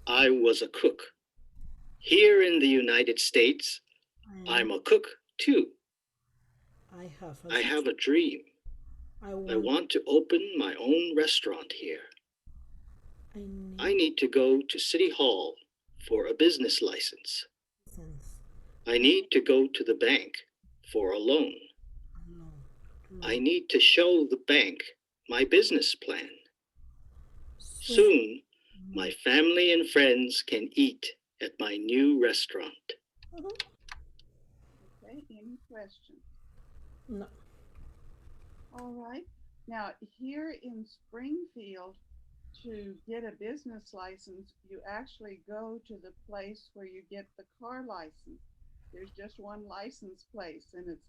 I was a cook. Here in the United States, I'm a cook too.
I have
I have a dream.
I
I want to open my own restaurant here. I need to go to City Hall for a business license. I need to go to the bank for a loan. I need to show the bank my business plan. Soon, my family and friends can eat at my new restaurant.
Okay, any questions?
No.
All right. Now, here in Springfield, to get a business license, you actually go to the place where you get the car license. There's just one license place, and it's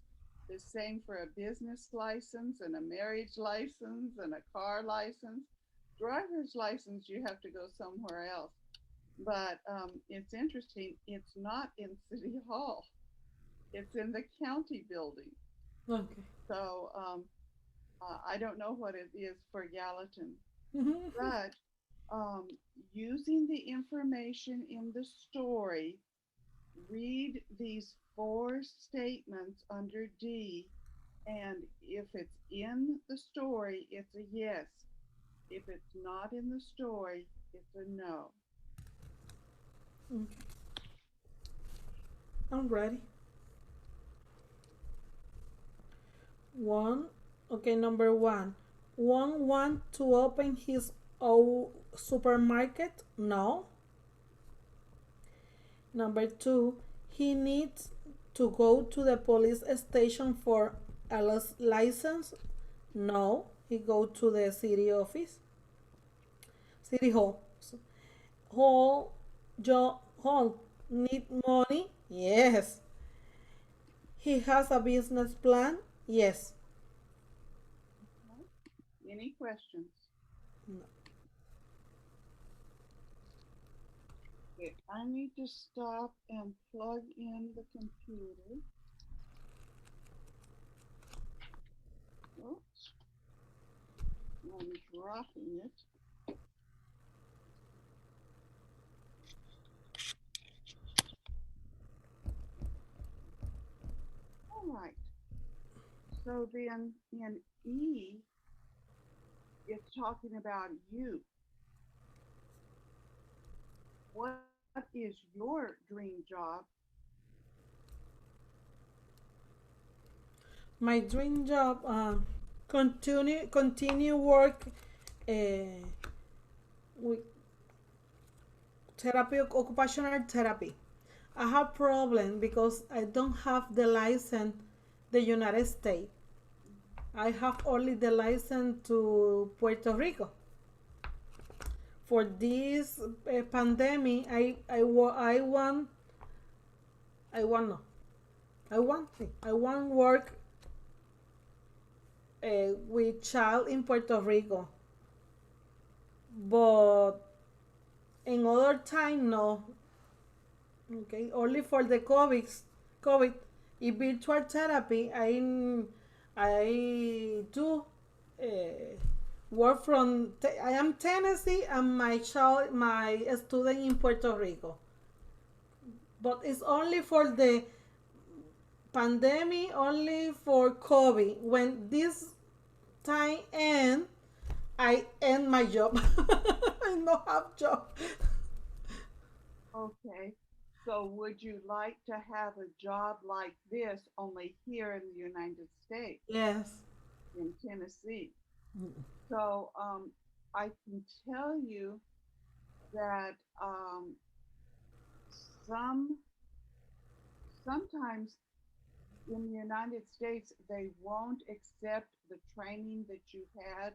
the same for a business license and a marriage license and a car license. Driver's license, you have to go somewhere else. But it's interesting, it's not in City Hall, it's in the county building.
Okay.
So I don't know what it is for Gallatin, but um, using the information in the story, read these four statements under D, and if it's in the story, it's a yes. If it's not in the story, it's a no.
Okay. I'm ready. One. Okay, number one. One want to open his own supermarket? No. Number two. He needs to go to the police station for a license? No. He go to the city office. City hall. Hall need money? Yes. He has a business plan? Yes.
Any questions?
No.
Okay, I need to stop and plug in the computer. Oops. I'm dropping it. All right. So then in E, it's talking about you. What is your dream job?
My dream job, continue work with therapy, occupational therapy. I have problem because I don't have the license the United States. I have only the license to Puerto Rico. For this pandemic, I want no. I want work with child in Puerto Rico, but in other time no. Okay, only for the COVID. In virtual therapy, I do uh, work from. I am Tennessee, and my student in Puerto Rico. But it's only for the pandemic, only for COVID. When this time end, I end my job. I don't have job.
Okay. So would you like to have a job like this only here in the United States,
Yes.
in Tennessee?
Mm.
So I can tell you that some sometimes in the United States they won't accept the training that you've had.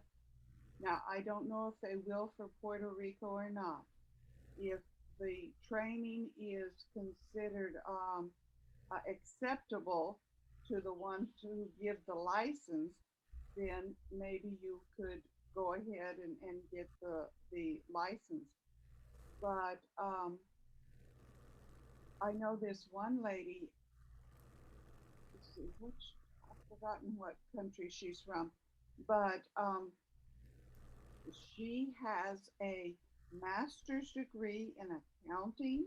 Now I don't know if they will for Puerto Rico or not. If the training is considered acceptable to the ones who give the license, then maybe you could go ahead and get the license. But I know this one lady, let's see, which, I've forgotten what country she's from, but she has a master's degree in accounting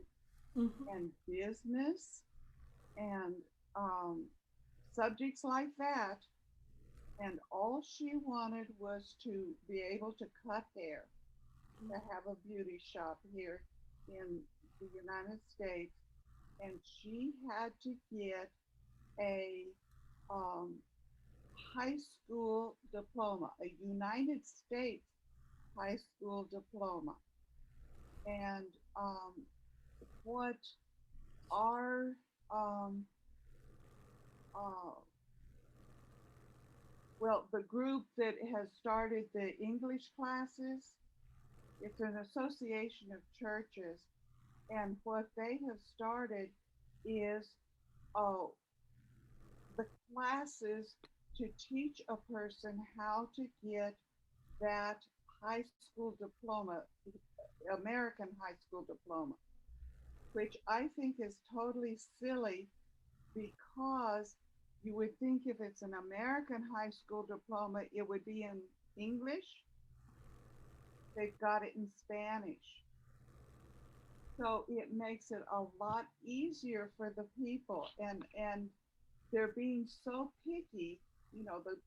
Mhm.
and business and um, subjects like that. And all she wanted was to be able to cut hair, to have a beauty shop here in the United States. And she had to get a um, high school diploma, a United States high school diploma. And what our um, uh, well, the group that has started the English classes, it's an association of churches, and what they have started is uh, the classes to teach a person how to get that high school diploma, American high school diploma, which I think is totally silly because you would think if it's an American high school diploma, it would be in English. They've got it in Spanish. So it makes it a lot easier for the people, and they're being so picky,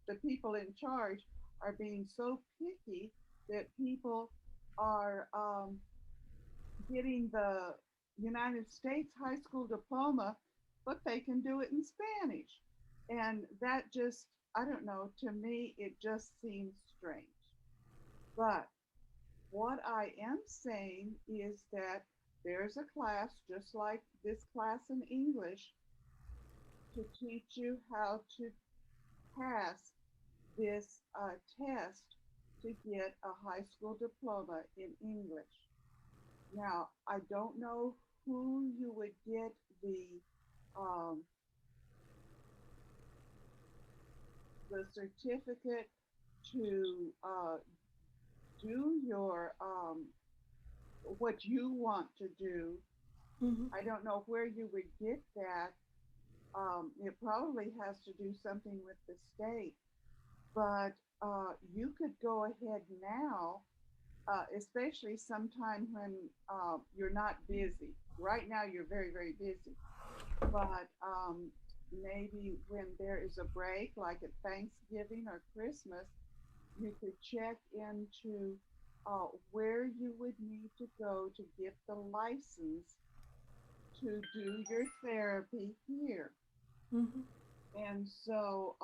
the people in charge are being so picky that people are getting the United States high school diploma, but they can do it in Spanish. And that just, I don't know, to me, it just seems strange. But what I am saying is that there's a class just like this class in English to teach you how to pass this test to get a high school diploma in English. Now, I don't know who you would get um, the certificate to do your what you want to do.
Mhm.
I don't know where you would get that. It probably has to do something with the state, but you could go ahead now, especially sometime when you're not busy. Right now, you're very, very busy, but maybe when there is a break, like at Thanksgiving or Christmas, you could check into where you would need to go to get the license to do your therapy here.
Mhm.
And so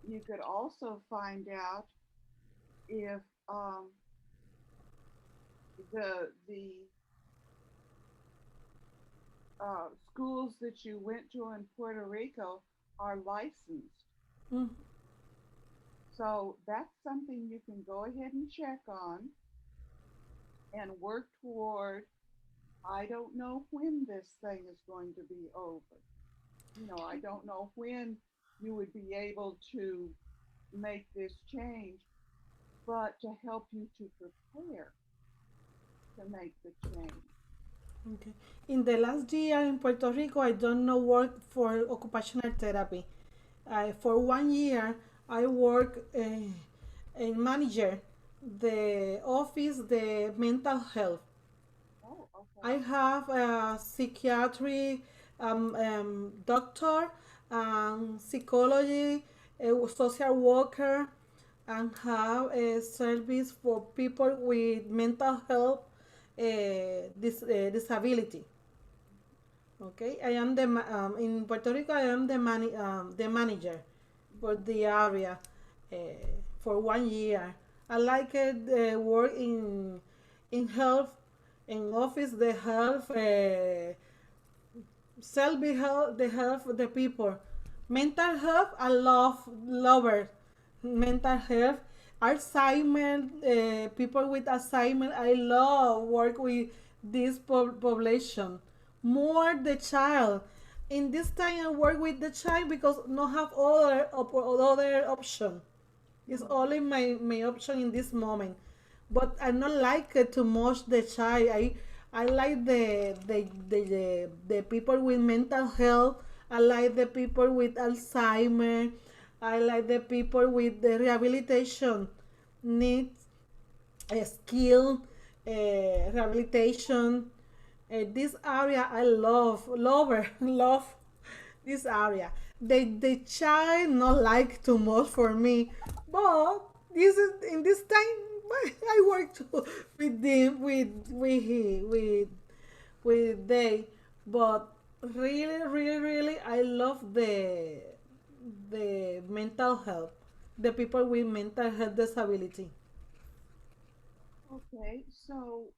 you could also find out if the schools that you went to in Puerto Rico are licensed.
Mhm.
So that's something you can go ahead and check on and work toward. I don't know when this thing is going to be over. I don't know when you would be able to make this change, but to help you to prepare to make the change.
Okay. In the last year in Puerto Rico, I don't know work for occupational therapy. For 1 year, I work in manager the office, the mental health.
Oh, okay.
I have a psychiatry doctor, psychology, a social worker, and have a service for people with mental health disability. Okay, I am in Puerto Rico. I am the manager for the area uh, for 1 year. I like it work in health, in office, the health, self health, the health of the people. Mental health, I love it. Mental health, Alzheimer, people with Alzheimer. I love work with this population. More the child. In this time, I work with the child because no have other option. It's only my option in this moment. But I not like it too much the child. I like the people with mental health. I like the people with Alzheimer. I like the people with the rehabilitation needs, skill, rehabilitation. This area I love her, love this area. The child not like too much for me, but this is in this time I work too with them with they, but really I love the mental health, the people with mental health disability.
Okay, so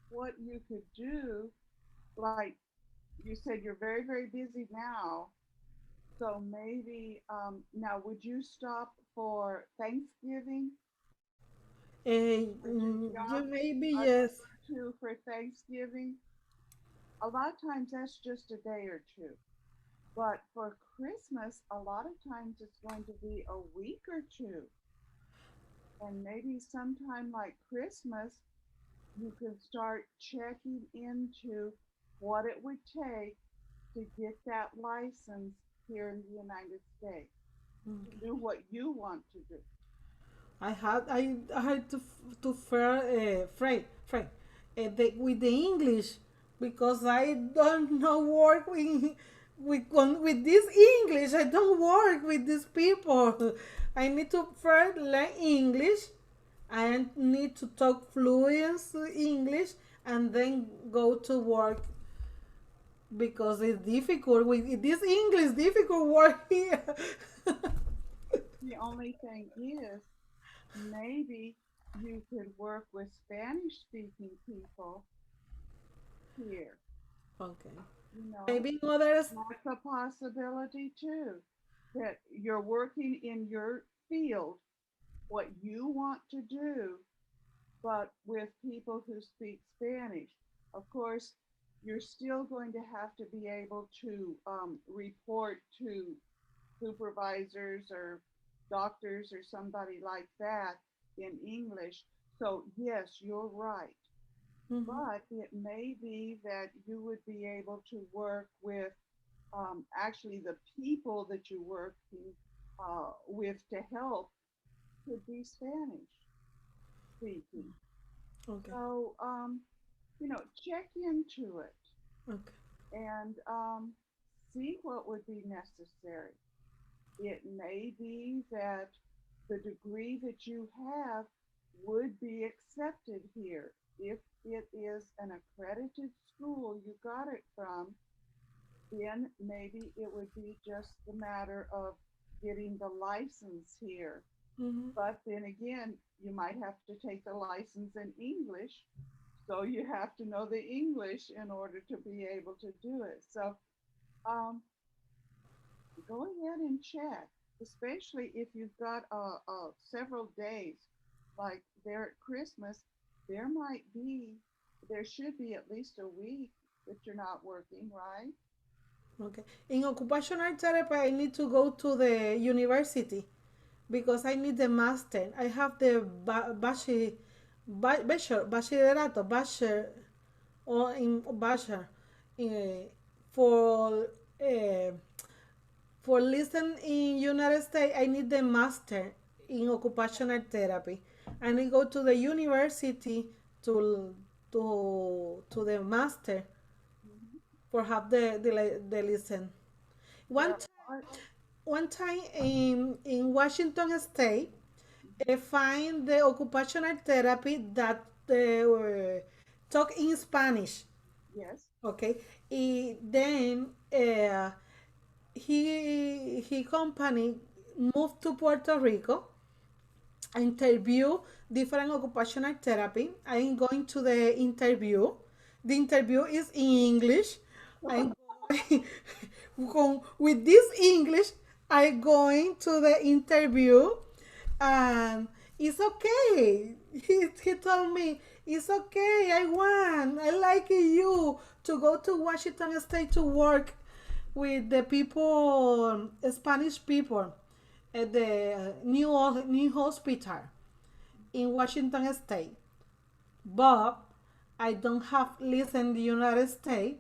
what you could do, like you said, you're very, very busy now. So maybe now, would you stop for Thanksgiving? Would you
Yeah,
jump
maybe
a day
yes.
or two for Thanksgiving? A lot of times that's just a day or two. But for Christmas, a lot of times it's going to be a week or two. And maybe sometime like Christmas, you can start checking into what it would take to get that license here in the United States to do what you want to do.
I had to Frank with the English because I don't know work with this English. I don't work with these people. I need to first learn English. I need to talk fluent English and then go to work because it's difficult with this English difficult work here.
The only thing is, maybe you could work with Spanish speaking people here.
Okay.
You know,
Maybe in others.
that's a possibility too. That you're working in your field, what you want to do, but with people who speak Spanish. Of course, you're still going to have to be able to report to supervisors or doctors or somebody like that in English. So, yes, you're right.
Mhm.
But it may be that you would be able to work with actually the people that you're working with to help could be Spanish speaking.
Okay.
So, check into it
Okay.
and see what would be necessary. It may be that the degree that you have would be accepted here. If it is an accredited school you got it from, then maybe it would be just the matter of getting the license here.
Mhm.
But then again, you might have to take the license in English. So you have to know the English in order to be able to do it. So um, go ahead and check, especially if you've got several days, like there at Christmas, there might be, there should be at least a week that you're not working, right?
Okay. In occupational therapy, I need to go to the university because I need the master. I have the bachelor, or in bachelor, uh, for uh, for listen in United States. I need the master in occupational therapy. I need go to the university to to the master
Mhm.
for have the listen. One
There
time,
are,
one time in Washington State, I
mhm,
find the occupational therapy that talk in Spanish.
yes.
Okay, Then he company moved to Puerto Rico, interview different occupational therapy. I'm going to the interview. The interview is in English. I'm going with this English. I'm going to the interview, and it's okay. He told me it's okay. I want. I like you to go to Washington State to work with the people, Spanish people, at the new hospital in Washington State. But I don't have listened the United States.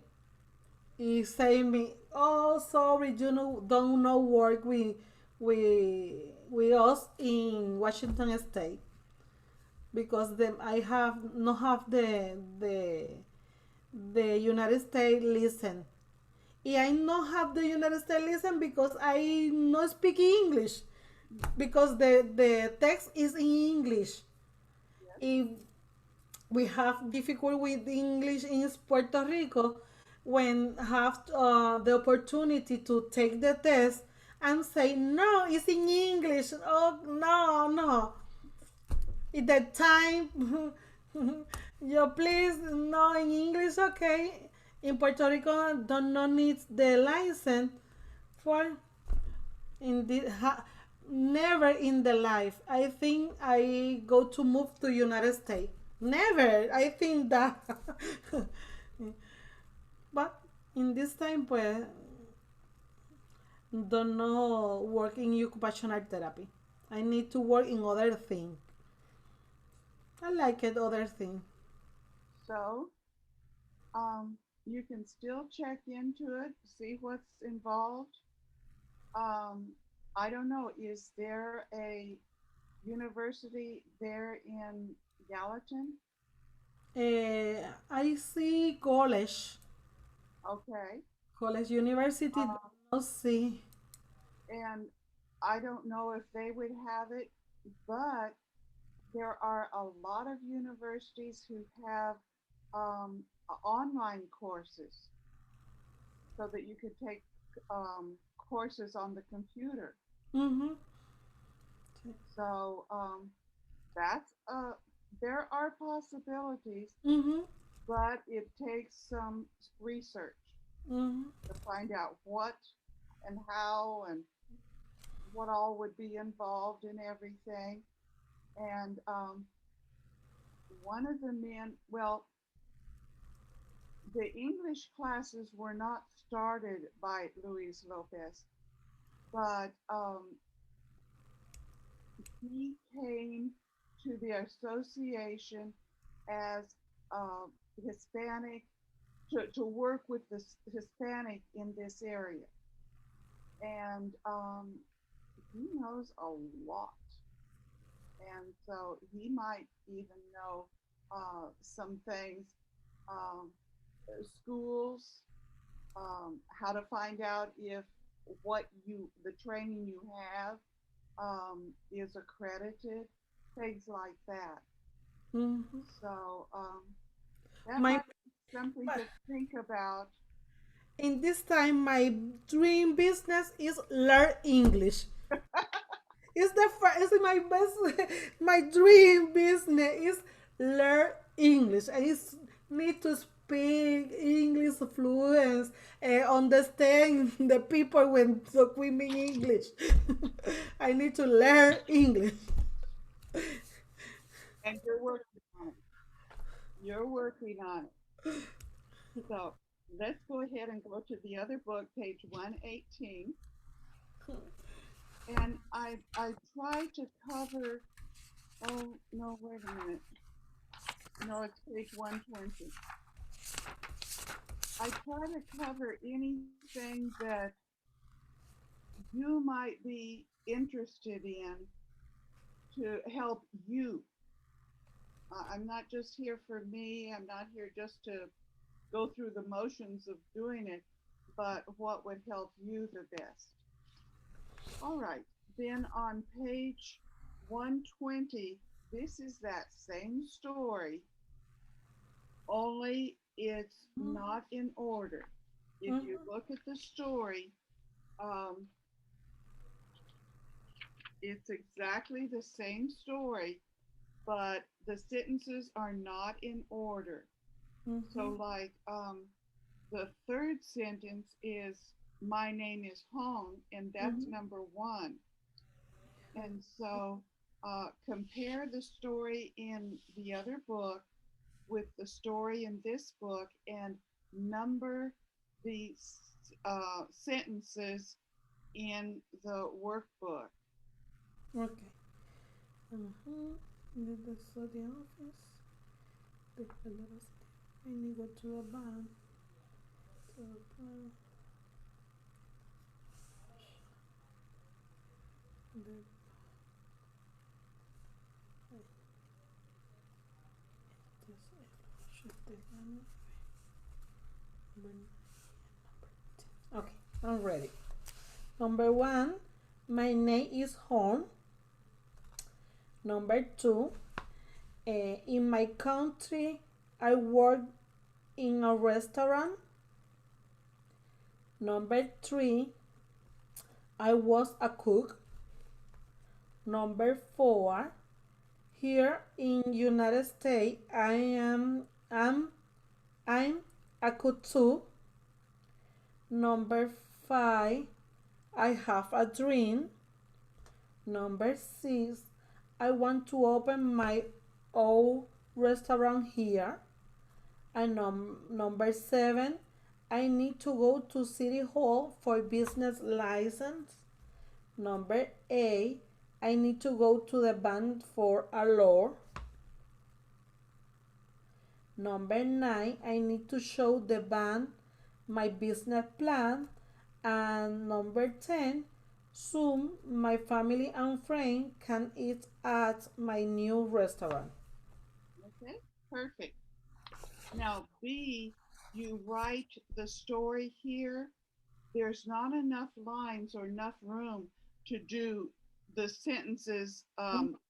He say me, oh sorry, you know, don't know work with us in Washington State because them I have not have the United States listen. I not have the United States listen because I not speak English because the text is in English.
Yes.
If we have difficult with English in Puerto Rico, when have the opportunity to take the test and say no, it's in English. Oh no, no. At that time, you please no in English, okay. In Puerto Rico, don't no need the license for in the never in the life. I think I go to move to United States. Never. I think that. But in this time, pues, don't know work in occupational therapy. I need to work in other thing. I like it other thing.
So you can still check into it, see what's involved. Um, I don't know, is there a university there in Gallatin?
I see college,
Okay.
college university.
Um,
Don't see.
and I don't know if they would have it, but there are a lot of universities who have online courses so that you could take courses on the computer.
Mm-hmm.
So that's there are possibilities,
Mm-hmm.
but it takes some research
Mm-hmm.
to find out what and how and what all would be involved in everything. And one of the men, well, the English classes were not started by Luis Lopez, but he came to the association as uh, Hispanic to work with the Hispanic in this area, and he knows a lot, and so he might even know some things, um, schools, how to find out if what you the training you have is accredited, things like that.
Mm-hmm.
So that
My
might be something to think about.
in this time, my dream business is learn English. It's the first, it's my best, my dream business is learn English. Need to speak English fluent, understand the people when speaking English. I need to learn English.
And you're working on it. You're working on it. So let's go ahead and go to the other book, page 118. And I try to cover, oh no, wait a minute. No, it's page 120. I try to cover anything that you might be interested in to help you. I'm not just here for me. I'm not here just to go through the motions of doing it, but what would help you the best. All right. Then on page 120, this is that same story, only it's not in order. If you look at the story, um, it's exactly the same story, but the sentences are not in order. So, like, the third sentence is, my name is Hong, and that's number one. And so, compare the story in the other book with the story in this book and number the sentences in the workbook.
Okay. So the office. The velocity. I need to go to a bank. To a bank. The okay, I'm ready. Number one, my name is Home. Number two, in my country, I work in a restaurant. Number three, I was a cook. Number four, here in United States, I'm a cook too. Number five, I have a dream. Number six, I want to open my own restaurant here. And number seven, I need to go to City Hall for business license. Number eight, I need to go to the bank for a loan. Number nine, I need to show the bank my business plan. And number 10, soon my family and friends can eat at my new restaurant.
Okay, perfect. Now, B, you write the story here. There's not enough lines or enough room to do the sentences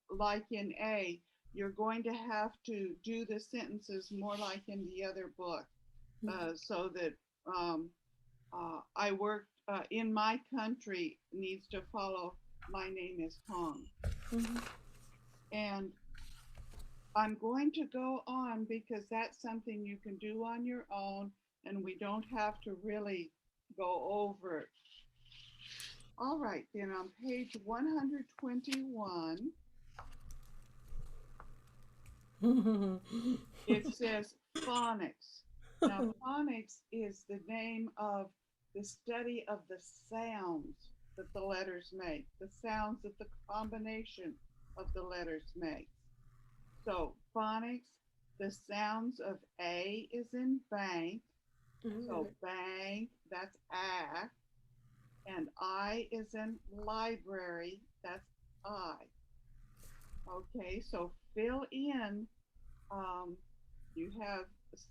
like in A. You're going to have to do the sentences more like in the other book, so that I worked in my country needs to follow my name is Hong. And I'm going to go on because that's something you can do on your own and we don't have to really go over it. All right, then on page 121, it says phonics. Now, phonics is the name of the study of the sounds that the letters make, the sounds that the combination of the letters makes. So, phonics, the sounds of A is in bank. So, bank, that's A. And I is in library, that's I. Okay, so fill in, you have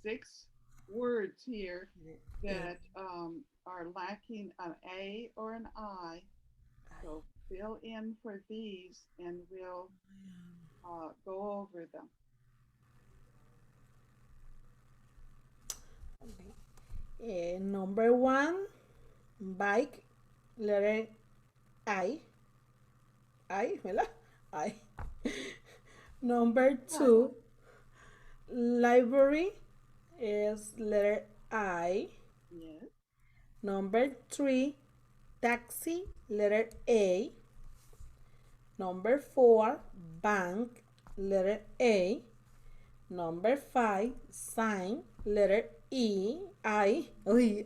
6 words here that are lacking an A or an I. So fill in for these and we'll go over them.
Number one, bike, letter I. ¿Verdad? I. Number two, library is letter I.
Yes.
Number three, taxi, letter A. Number four, bank, letter A. Number five, sign, letter E, I.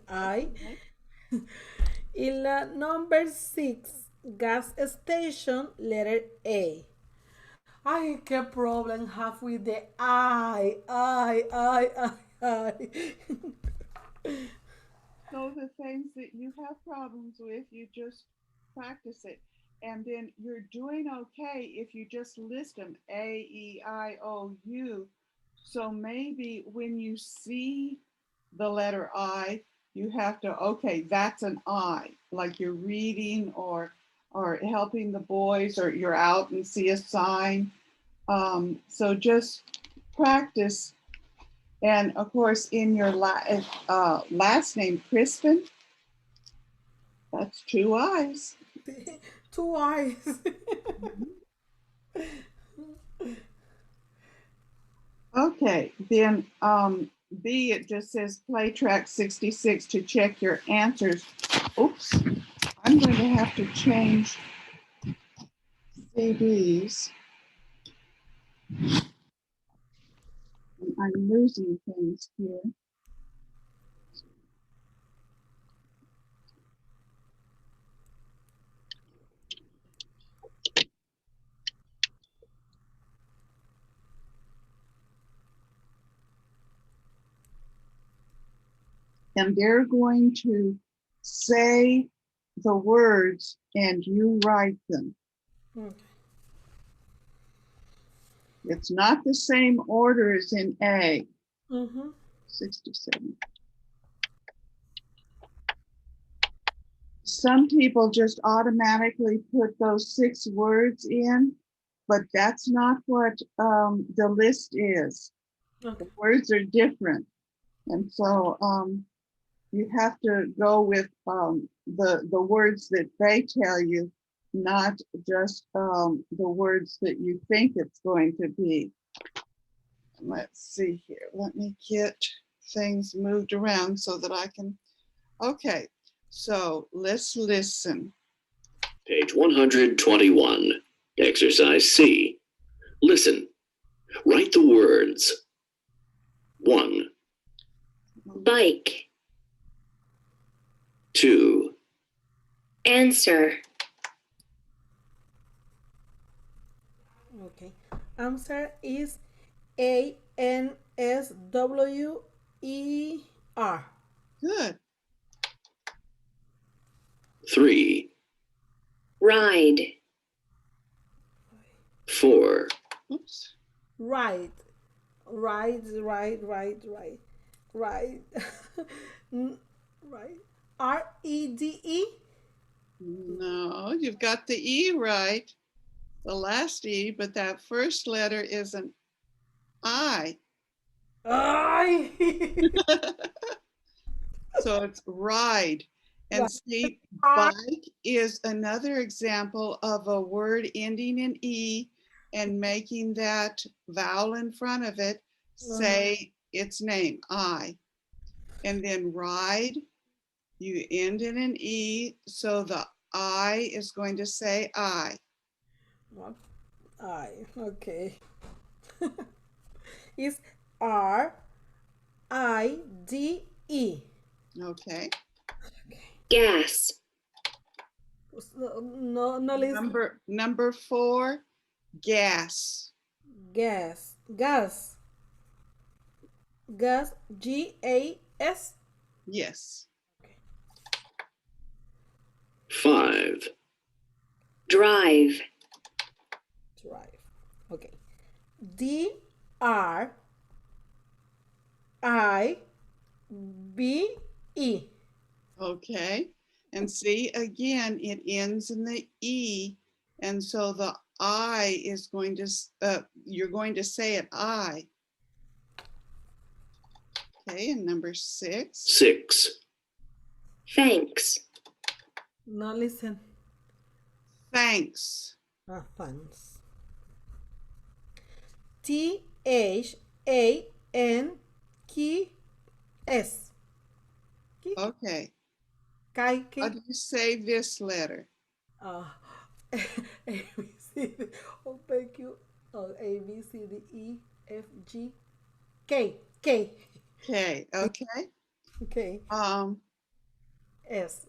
I.
Okay.
Y la number six, gas station, letter A. Ay, qué problem have with the I.
So the things that you have problems with, you just practice it. And then you're doing okay if you just list them A, E, I, O, U. So maybe when you see the letter I, you have to, okay, that's an I, like you're reading or helping the boys or you're out and see a sign. So just practice And of course, in your last name, Crispin, that's two I's.
Two eyes.
Okay, then B, it just says play track 66 to check your answers. Oops, I'm going to have to change CDs. I'm losing things here. And they're going to say the words and you write them.
Okay.
It's not the same order as in A.
Mm-hmm.
67. Some people just automatically put those 6 words in, but that's not what the list is.
Okay.
The words are different. And so you have to go with the words that they tell you, not just the words that you think it's going to be. Let's see here. Let me get things moved around so that I can. Okay, so let's listen.
Page 121. Exercise C. Listen. Write the words. 1,
Bike.
2,
Answer.
Okay. Answer is ANSWER.
Good.
3,
Ride.
4,
Oops.
Right. Right. Right. Right. Right. Right. Right. REDE.
No, you've got the E right, the last E, but that first letter is an I.
Ay.
So it's ride. And
Right.
see,
R.
bike is another example of a word ending in E and making that vowel in front of it say its name, I. And then ride, you end in an E, so the I is going to say I.
What? I. Okay. It's RIDE.
Okay.
Gas.
No, no, listen.
Number 4, gas.
Gas. Gas. Gas. GAS.
Yes.
5,
Drive.
Drive. Okay. DRIBE.
Okay. And see, again, it ends in the E. And so the I is going to, you're going to say it I. Okay, and number 6.
6,
Thanks.
No, listen.
Thanks.
Thanks. THANKS.
Okay.
Kaike.
How do you say this letter?
Uh, A, B, C, D. Oh, thank you. Oh, A, B, C, D, E, F, G, K. K.
Okay, okay.
Okay.
Um,
S.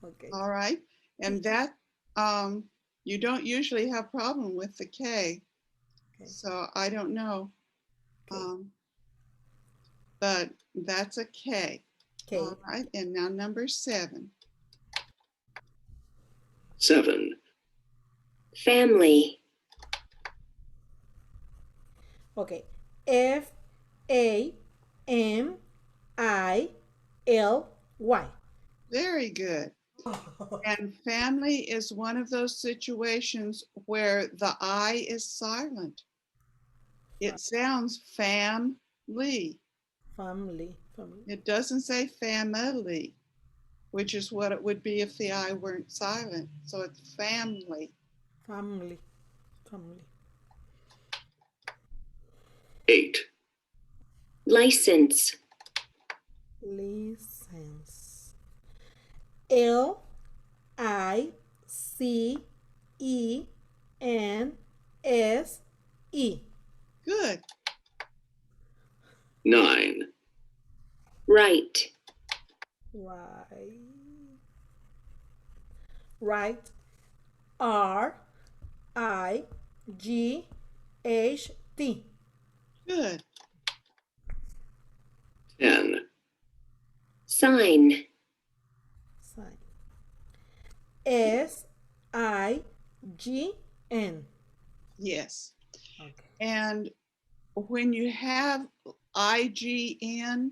Okay.
all right. And that, you don't usually have problem with the K.
Okay.
So I don't know.
Okay.
But that's a K.
K.
All right, and now number 7.
7,
Family.
Okay. FAMILY.
Very good. And family is one of those situations where the I is silent. It sounds family.
Family. Family.
It doesn't say family, which is what it would be if the I weren't silent. So it's family.
Family. Family.
8,
License.
License. License.
Good.
9,
Right.
Right. Right. RIGHT.
Good.
10,
Sign.
Sign. SIGN.
Yes.
Okay.
And when you have IGN,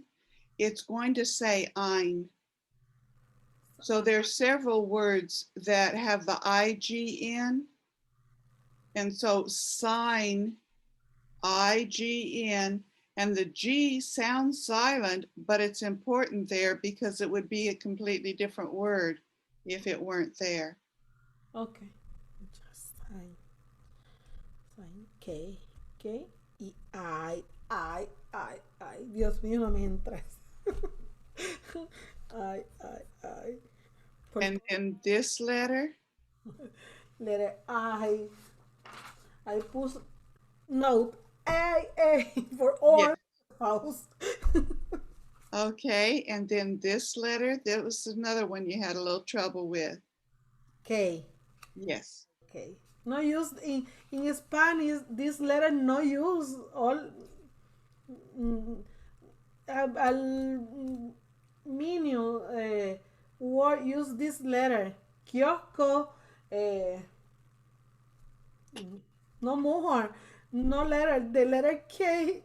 it's going to say ein. So there's several words that have the IGN. And so sign, IGN, and the G sounds silent, but it's important there because it would be a completely different word if it weren't there.
Okay. Just sign. Sign. K. I. Dios mío, no me entras. I. Por
And then this letter,
letter I. I put note A for
yeah,
all house.
okay. And then this letter, that was another one you had a little trouble with.
K.
Yes.
Okay. No use in Spanish. This letter no use all. Al minio word use this letter. Kiosco. Uh, no more. No letter. The letter K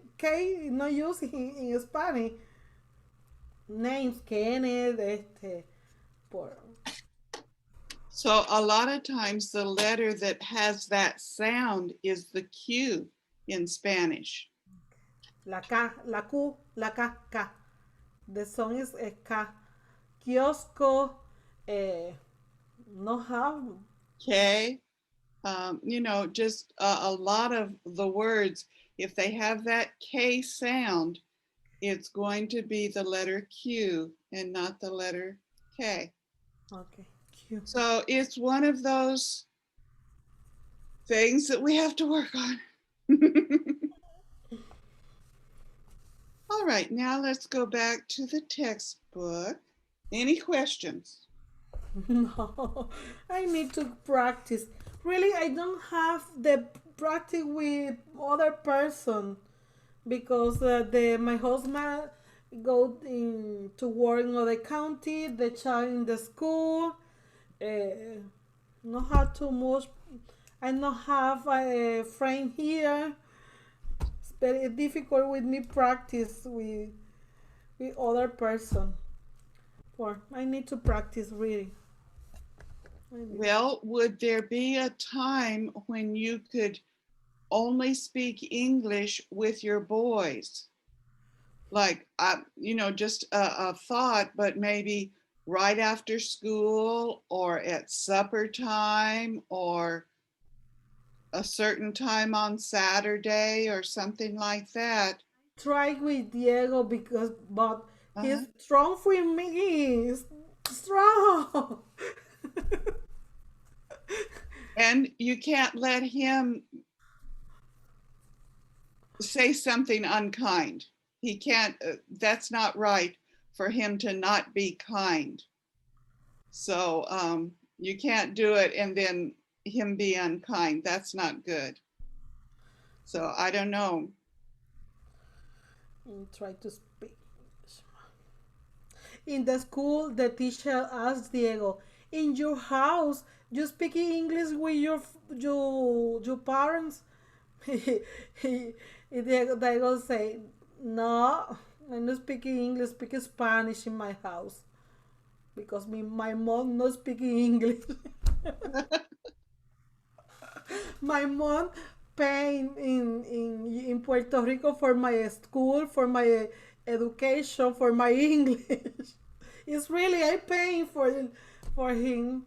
no use in Spanish. Names Kenneth. Por
So a lot of times the letter that has that sound is the Q in Spanish.
la K, la Q, la K. The song is a K. Kiosco, no have.
Okay. Just a lot of the words, if they have that K sound, it's going to be the letter Q and not the letter K.
Okay, Q.
So it's one of those things that we have to work on. All right, now let's go back to the textbook. Any questions?
No, I need to practice. Really, I don't have the practice with other person because my husband go in to work in other county, the child in the school. Not have too much. I not have a friend here. It's very difficult with me practice with other person. Or I need to practice reading.
Well, would there be a time when you could only speak English with your boys? Like, just a thought, but maybe right after school or at supper time or a certain time on Saturday or something like that.
Try with Diego but
Uh-huh.
he's strong for me. He's strong.
And you can't let him say something unkind. He can't, that's not right for him to not be kind. So you can't do it and then him be unkind. That's not good. So I don't know.
Try to speak. In the school, the teacher asked Diego, "In your house, you speak English with your parents?" Diego say, "No, I'm not speaking English. Speaking Spanish in my house because my mom not speaking English." My mom paying in Puerto Rico for my school, for my education for my English. It's really I paying for him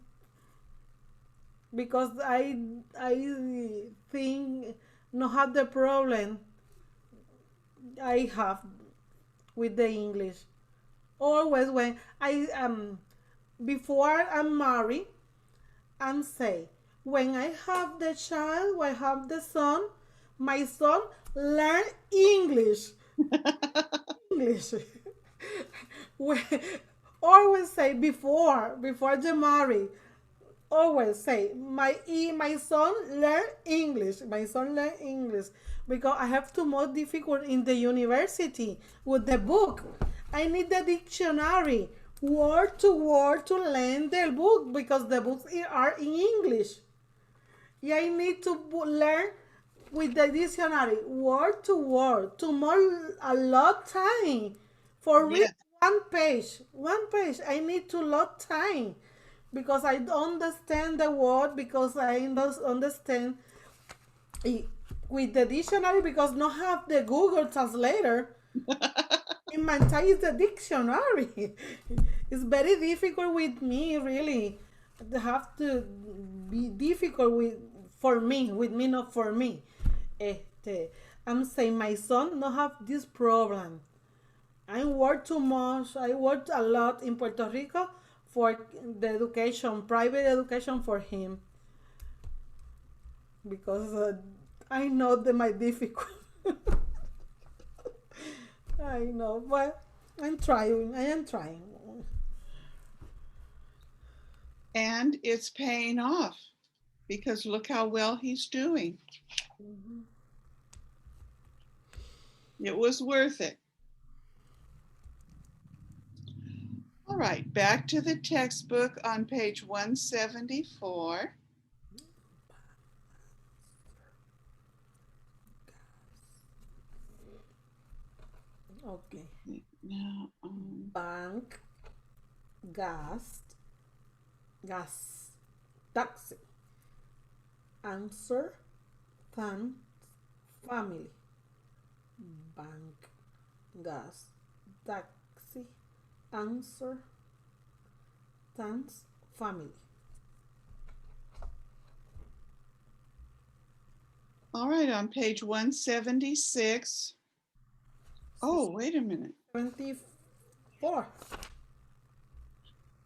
because I think not have the problem I have with the English. Always when I before I'm married, I'm say when I have the child, when I have the son, my son learn English. English. When- always say before the marry. Always say my son learn English. My son learn English because I have too much difficult in the university with the book. I need the dictionary word to learn the book because the books are in English. Yeah, I need to learn with the dictionary word to more a lot time for read
Yes.
one page I need to lot time because I don't understand the word because I don't understand it with the dictionary because not have the Google translator in my time is the dictionary. It's very difficult with me, really. They have to be difficult with me, not for me. I'm saying my son not have this problem. I work too much. I work a lot in Puerto Rico for the education, private education for him, because I know that my difficult. I know, but I'm trying. I am trying.
And it's paying off because look how well he's doing. It was worth it. All right, back to the textbook on page 174.
Okay.
Now,
Bank, gas, gas, taxi. Answer, thanks, family. Bank, gas, taxi. Answer, thanks, family.
all right, on page 176. Oh, wait a minute.
24.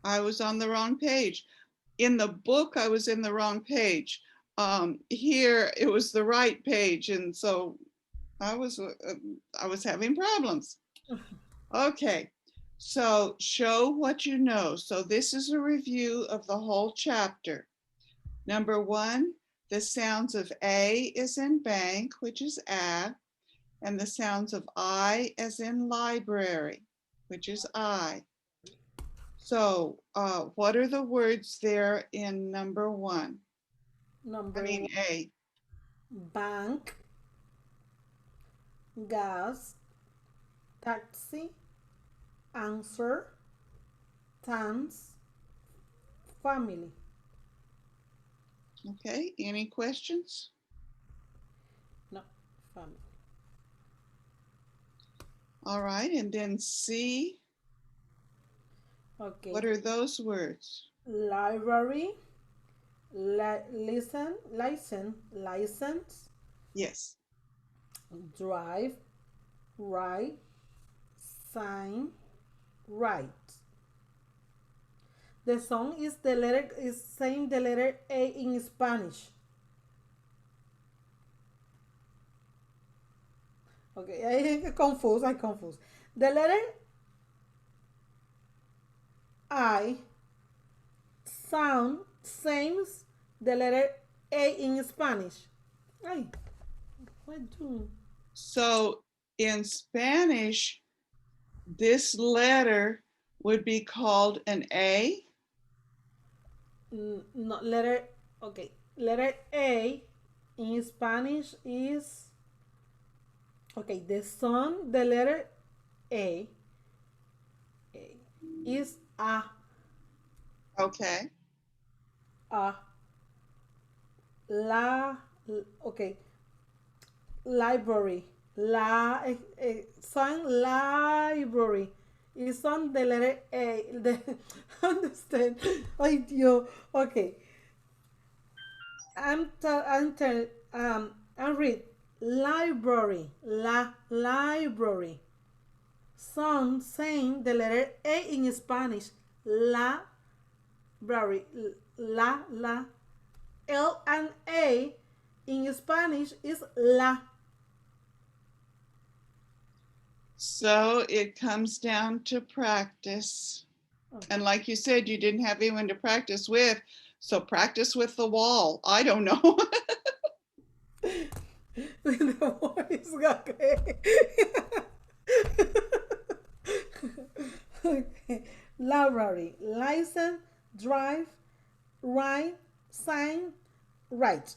I was on the wrong page. In the book, I was in the wrong page. Here, it was the right page, and so I was having problems. Okay, so show what you know. So this is a review of the whole chapter. Number 1, the sounds of A is in bank, which is a, and the sounds of I as in library, which is I. So what are the words there in number 1? I
Number
mean
one,
A.
bank, gas, taxi, answer, thanks, family.
Okay, any questions?
No, family.
All right, and then C,
Okay.
what are those words?
Library, license,
Yes.
drive, write, sign, write. The song is saying the letter A in Spanish. Okay, I confused. I confused. The letter I sound same the letter A in Spanish. Ay, what do?
So in Spanish, this letter would be called an A.
No, letter, okay. Letter A in Spanish is, okay, the son, the letter A, A is
Okay.
a, la, okay, library. Sign library. It's on the letter A. Understand? Ay, Dios. Okay. I'm read library. Library. Son saying the letter A in Spanish. La Brary. La. L and A in Spanish is la.
So it comes down to practice.
Okay.
And like you said, you didn't have anyone to practice with. So practice with the wall. I don't know.
The voice, okay. Okay. Library, license, drive, write, sign, write.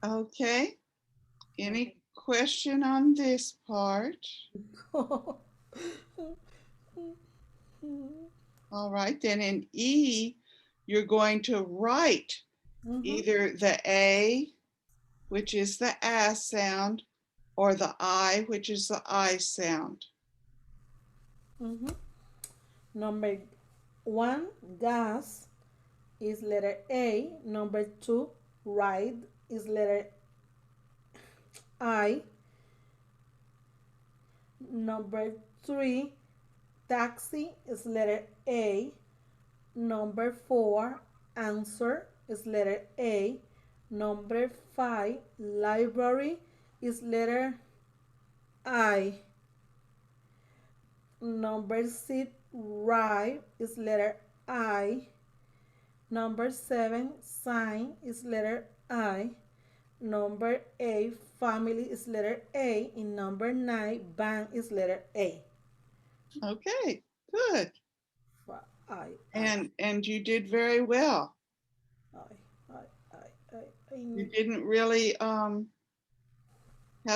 Okay. Any question on this part? All right. Then in E, you're going to write either the A, which is the A sound, or the I, which is the I sound.
Number one, gas is letter A. Number two, ride is letter I. Number three, taxi is letter A. Number four, answer is letter A. Number five, library is letter I. Number six, ride is letter I. Number seven, sign is letter I. Number eight, family is letter A. And number nine, bank is letter A.
Okay, good.
I,
And you did very well.
I,
You didn't really have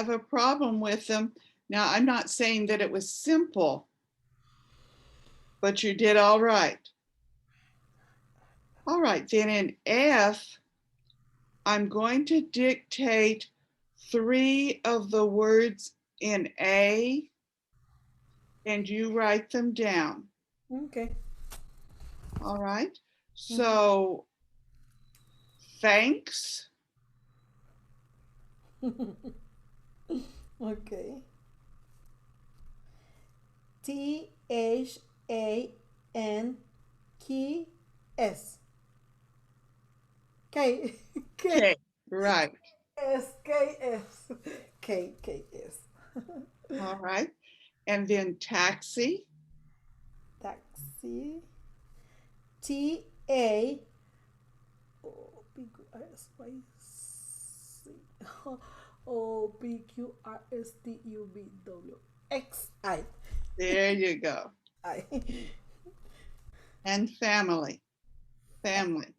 a problem with them. Now, I'm not saying that it was simple, but you did all right. All right, then in F, I'm going to dictate 3 of the words in A, and you write them down.
Okay.
All right. So, thanks.
Okay. THANKS. K.
Okay, right.
S. KS.
All right. And then taxi.
Taxi. TAOPQRSYC. OPQRSTUVWXI.
There you go.
I.
And family. Family.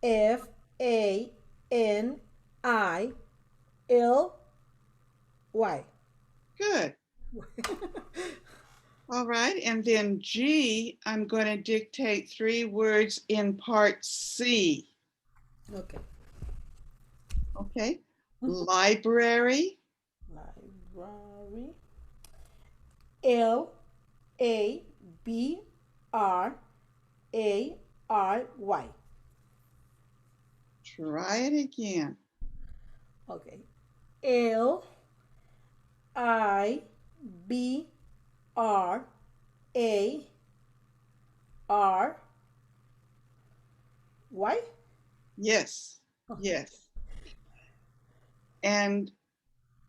FANILY.
Good. All right. And then G, I'm going to dictate 3 words in part C.
Okay.
Okay. Library.
Library. LABRARY.
Try it again.
Okay. LIBRARY.
Yes. Yes. And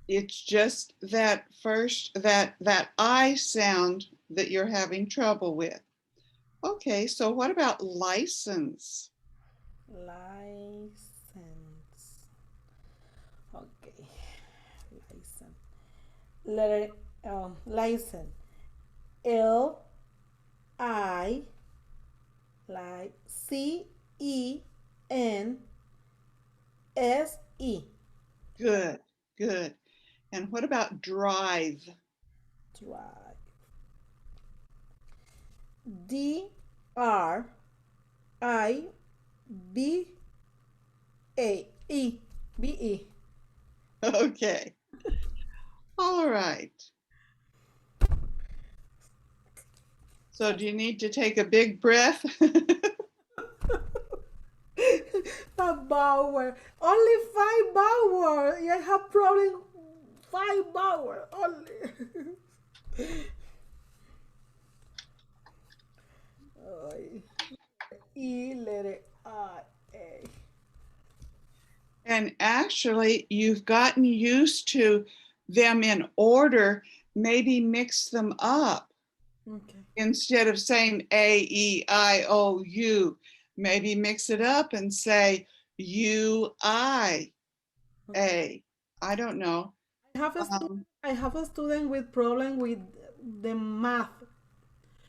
it's just that first, that I sound that you're having trouble with. Okay, so what about license?
License. Okay. License. Letter license. LI like CENSE.
Good, good. And what about drive?
Drive. DRIVE. E. B-E.
Okay. All right. So do you need to take a big breath?
A vowel. Only 5 vowels. I have problem 5 vowels only. Ay. E letter I A.
And actually, you've gotten used to them in order. Maybe mix them up.
Okay.
Instead of saying A, E, I, O, U, maybe mix it up and say U, I, A. I don't know.
I have a
Um,
student, I have a student with problem with the math.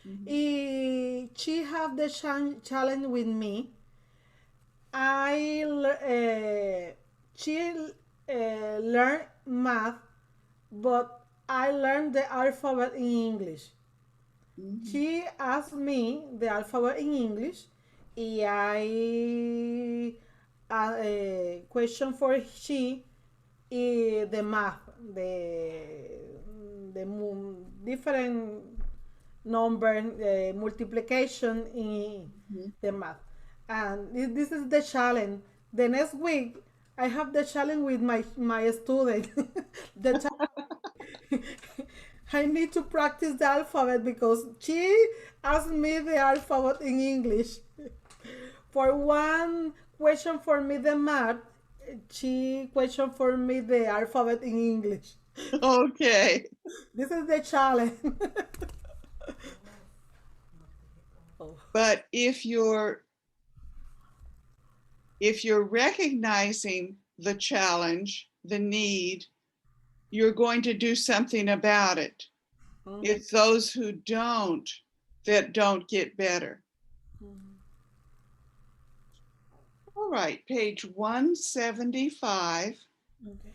mhm.
She have the challenge with me. She learned math, but I learned the alphabet in English.
Mhm.
She asked me the alphabet in English, and I question for she the math, different number multiplication in
Mhm.
the math, and this is the challenge. The next week, I have the challenge with my student. the I need to practice the alphabet because she asked me the alphabet in English. For one question for me the math, she question for me the alphabet in English.
Okay.
This is the challenge. Oh.
But if you're recognizing the challenge, the need, you're going to do something about it.
Mhm.
It's those who don't that don't get better. All right, page 175,
Okay.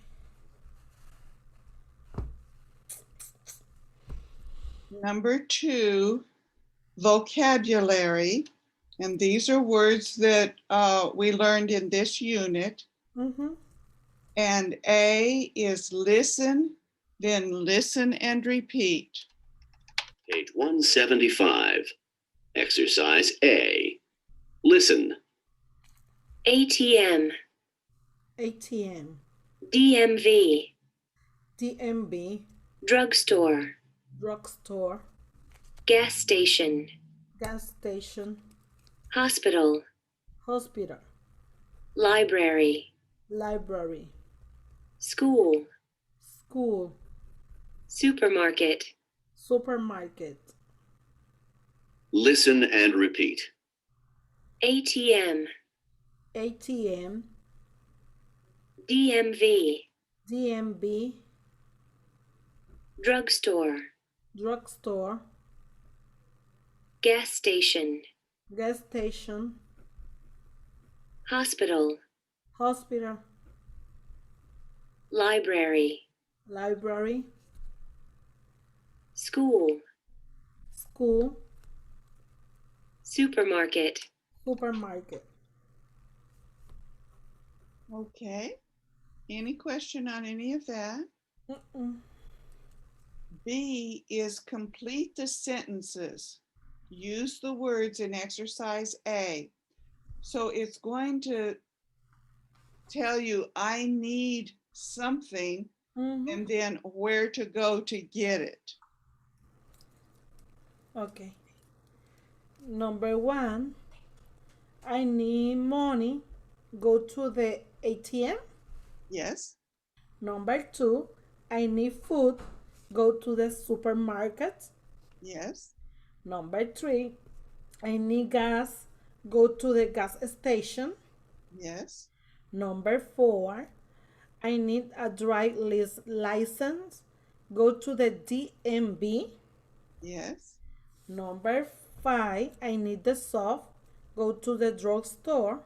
number 2, vocabulary. And these are words that we learned in this unit.
Mm-hmm.
And A is listen, then listen and repeat.
Page 175. Exercise A. Listen.
ATM,
ATM,
DMV,
DMB,
drugstore,
drugstore,
gas station,
gas station,
hospital,
hospital,
library,
library,
school,
school,
supermarket,
supermarket,
Listen and repeat.
ATM,
ATM,
DMV,
DMB,
drugstore,
drugstore,
gas station,
gas station,
hospital,
hospital,
library,
library,
school,
school,
supermarket.
supermarket.
Okay. Any question on any of that?
Mm-mm.
B is complete the sentences. Use the words in exercise A. So it's going to tell you, I need something,
Mm-hmm.
and then where to go to get it.
Okay. Number 1, I need money. Go to the ATM.
Yes,
Number 2, I need food. Go to the supermarket.
yes,
Number 3, I need gas. Go to the gas station.
yes,
Number 4, I need a driver's license. Go to the DMV.
yes.
Number 5, I need the soap. Go to the drugstore.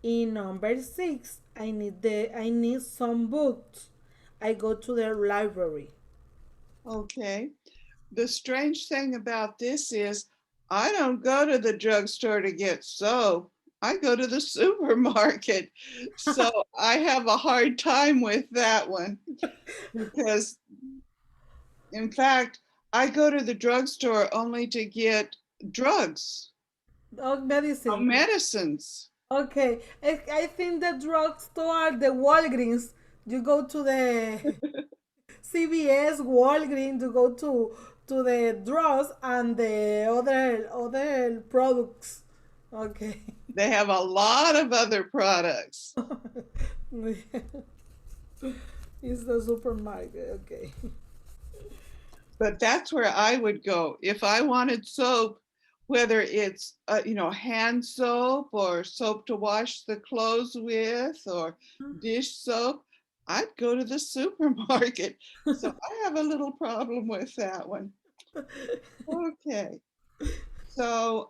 In number 6, I need some books. I go to the library.
Okay. The strange thing about this is I don't go to the drugstore to get soap. I go to the supermarket. So I have a hard time with that one because, in fact, I go to the drugstore only to get drugs,
Oh, medicine.
medicines.
Okay, I think the drugstore, the Walgreens. You go to the CVS, Walgreens, to go to the drugs and the other products. Okay.
They have a lot of other products.
It's the supermarket. Okay.
But that's where I would go. If I wanted soap, whether it's, hand soap or soap to wash the clothes with or dish soap, I'd go to the supermarket. So I have a little problem with that one. Okay. So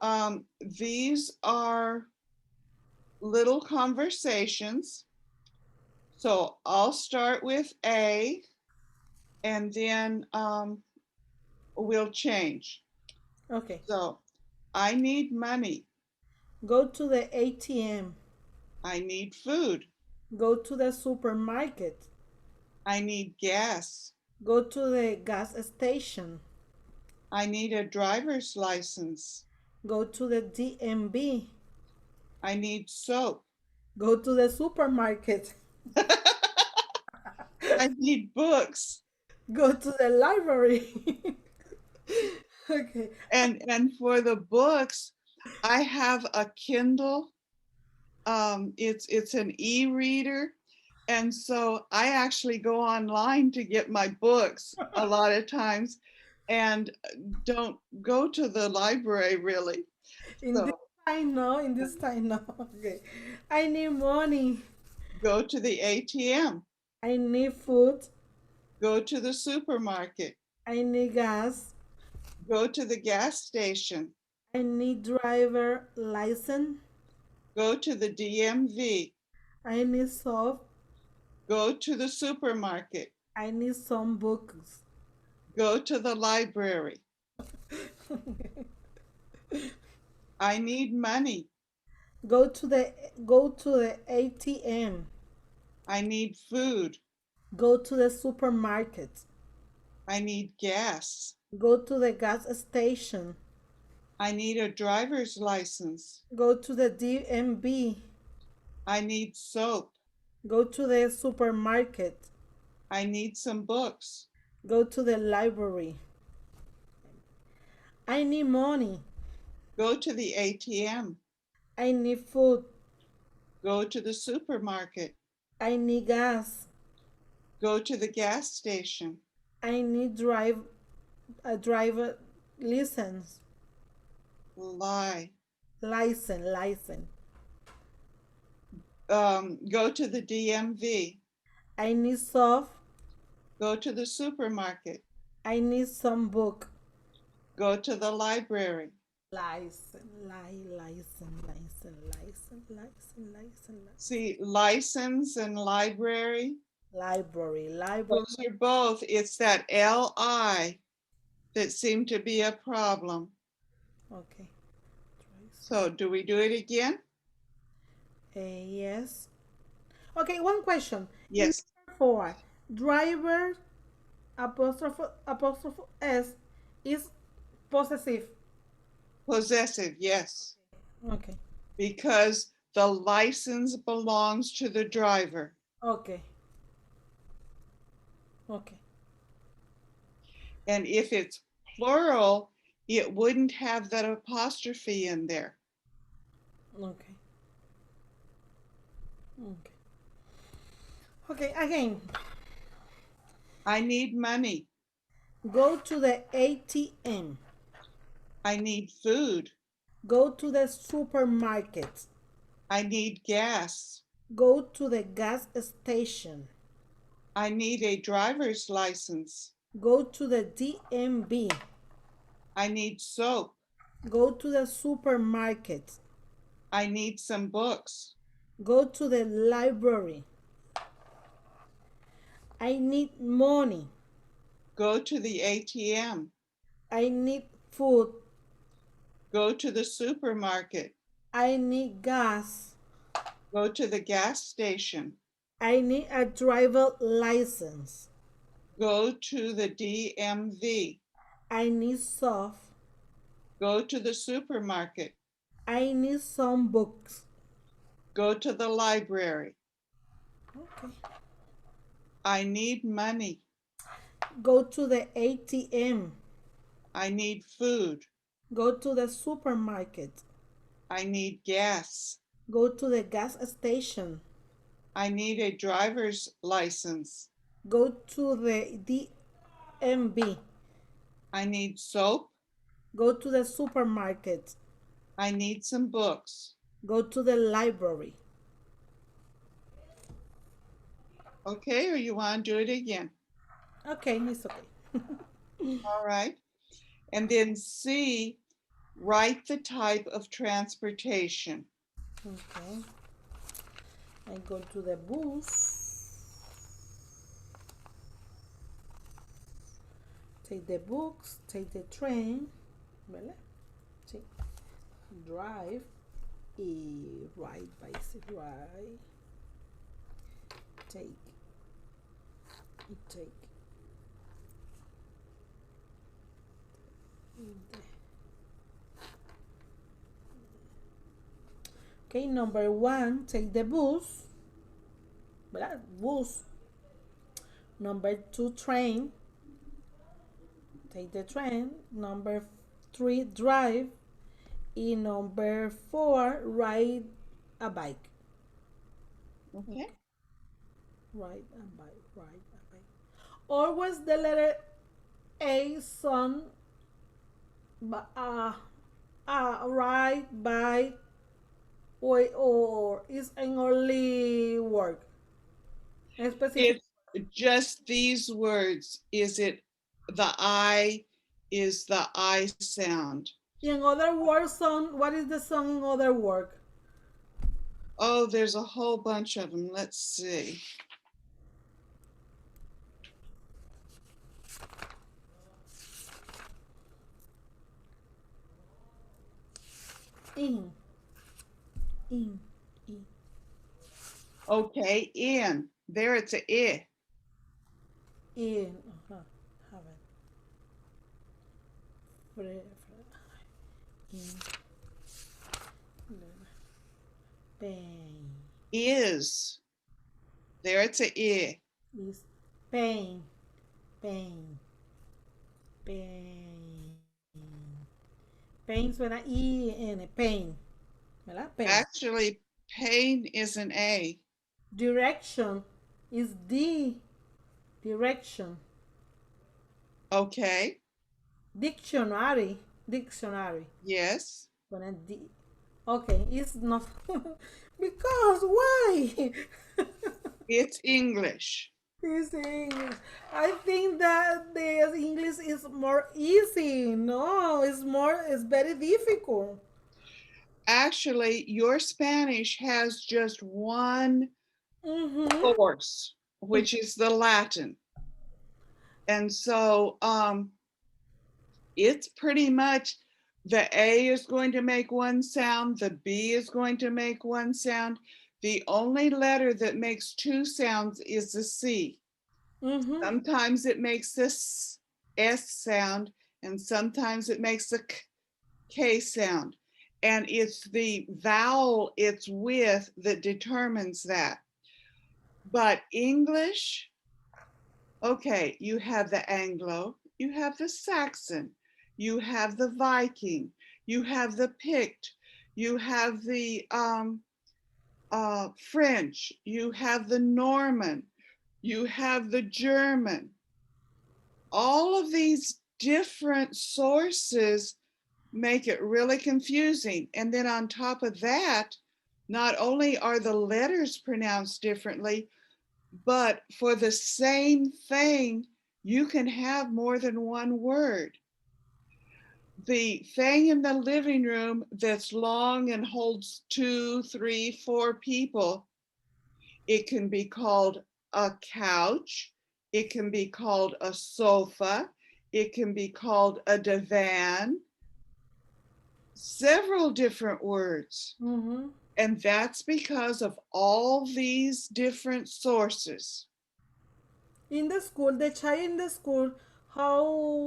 these are little conversations. So I'll start with A and then we'll change.
Okay.
So I need money.
Go to the ATM.
I need food.
Go to the supermarket.
I need gas.
Go to the gas station.
I need a driver's license.
Go to the DMV.
I need soap.
Go to the supermarket.
I need books.
Go to the library. Okay.
And for the books, I have a Kindle. It's an e-reader. And so I actually go online to get my books a lot of times and don't go to the library really.
In this
So
time, no. In this time, no. Okay. I need money.
go to the ATM,
I need food.
go to the supermarket,
I need gas.
go to the gas station,
I need driver license.
go to the DMV,
I need soap.
go to the supermarket,
I need some books.
go to the library. I need money.
Go to the ATM.
I need food.
Go to the supermarket.
I need gas.
Go to the gas station.
I need a driver's license.
Go to the DMV.
I need soap.
Go to the supermarket.
I need some books.
Go to the library. I need money.
Go to the ATM.
I need food.
Go to the supermarket.
I need gas.
Go to the gas station.
I need a driver license.
Lie.
License.
Go to the DMV.
I need soft.
Go to the supermarket.
I need some book.
Go to the library.
License.
See, license and library.
Library.
Those are both. It's that LI that seemed to be a problem.
Okay.
So do we do it again?
Yes. Okay, one question.
Yes.
For driver apostrophe S is possessive.
Possessive, yes.
Okay.
Because the license belongs to the driver.
Okay.
And if it's plural, it wouldn't have that apostrophe in there.
Okay. Okay, again.
I need money.
Go to the ATM.
I need food.
Go to the supermarket.
I need gas.
Go to the gas station.
I need a driver's license.
Go to the DMV.
I need soap.
Go to the supermarket.
I need some books.
Go to the library. I need money.
Go to the ATM.
I need food.
Go to the supermarket.
I need gas.
Go to the gas station.
I need a driver license.
Go to the DMV.
I need soft.
Go to the supermarket.
I need some books.
Go to the library.
Okay.
I need money.
Go to the ATM.
I need food.
Go to the supermarket.
I need gas.
Go to the gas station.
I need a driver's license.
Go to the DMV.
I need soap.
Go to the supermarket.
I need some books.
Go to the library.
Okay, or you want to do it again?
Okay, it's okay.
All right. And then C, write the type of transportation.
Okay. I go to the bus. Take the books, take the train, ¿verdad? Sí. Drive y ride bicycle, ride. Take. Okay, number one, take the bus, ¿verdad? Bus. Number two, train. Take the train. Number three, drive. And number four, ride a bike.
Okay.
Ride a bike, ride a bike. Always the letter A son, ride by, or is an only word. Specific.
It's just these words. Is it the I? Is the I sound?
In other words, son, what is the song in other word?
Oh, there's a whole bunch of them. Let's see.
In. In.
Okay, in. There it's a I.
In. Have it. In. Pain.
Is. There it's a I.
Is pain. Pain. Pain. Pain suena I N. Pain. ¿Verdad? Pain.
Actually, pain is an A.
Direction is D. Direction.
Okay.
Dictionary. Dictionary.
Yes.
Suena D. Okay, it's not. Because why?
It's English.
It's English. I think that the English is more easy. No, it's very difficult.
Actually, your Spanish has just one
Mm-hmm.
source, which is the Latin. And so it's pretty much the A is going to make one sound, the B is going to make one sound. The only letter that makes two sounds is the C.
Mm-hmm.
Sometimes it makes this S sound, and sometimes it makes the K sound. And it's the vowel it's with that determines that. But English, okay, you have the Anglo, you have the Saxon, you have the Viking, you have the Pict, you have the French, you have the Norman, you have the German. All of these different sources make it really confusing. And then on top of that, not only are the letters pronounced differently, but for the same thing, you can have more than one word. The thing in the living room that's long and holds 2, 3, 4 people, it can be called a couch, it can be called a sofa, it can be called a divan. several different words.
Mm-hmm.
And that's because of all these different sources.
In the school, the child in the school, how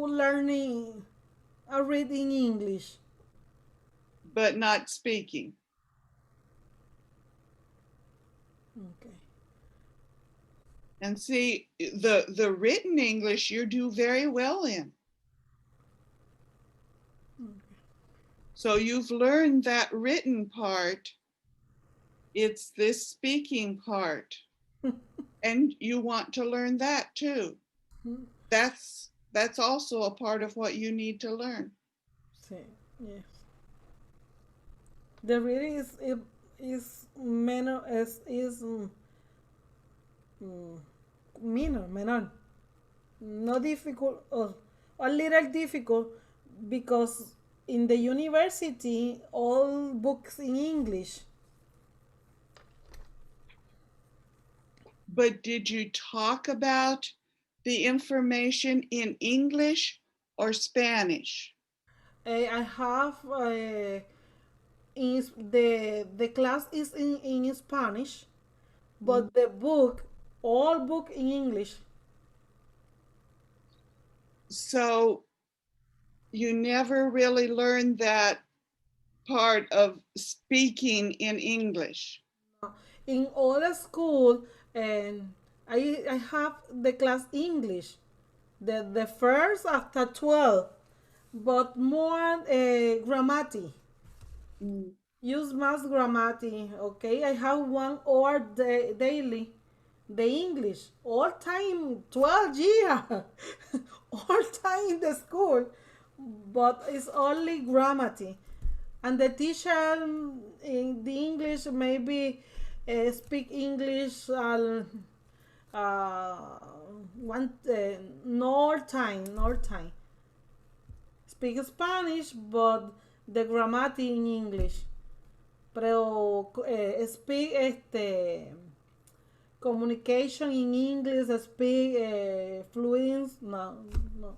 learning reading English.
But not speaking.
Okay.
And see, the written English you do very well in.
Okay.
So you've learned that written part. It's this speaking part. And you want to learn that too. That's also a part of what you need to learn.
Sí, yes. The reading is menor is mm, menor, not difficult or a little difficult because in the university all books in English.
But did you talk about the information in English or Spanish?
I have is the class is in Spanish, but the book all book in English.
So you never really learned that part of speaking in English.
In all school, and I have the class English, the first after 12, but more grammati.
Mm.
Use mass grammati, okay? I have 1 hour daily. The English, all time, 12 years, all time in the school, but it's only grammati. And the teacher in the English maybe speak English uh, one no time, no time. Speak Spanish, but the grammar in English. Pero speak communication in English, speak fluence, no, no.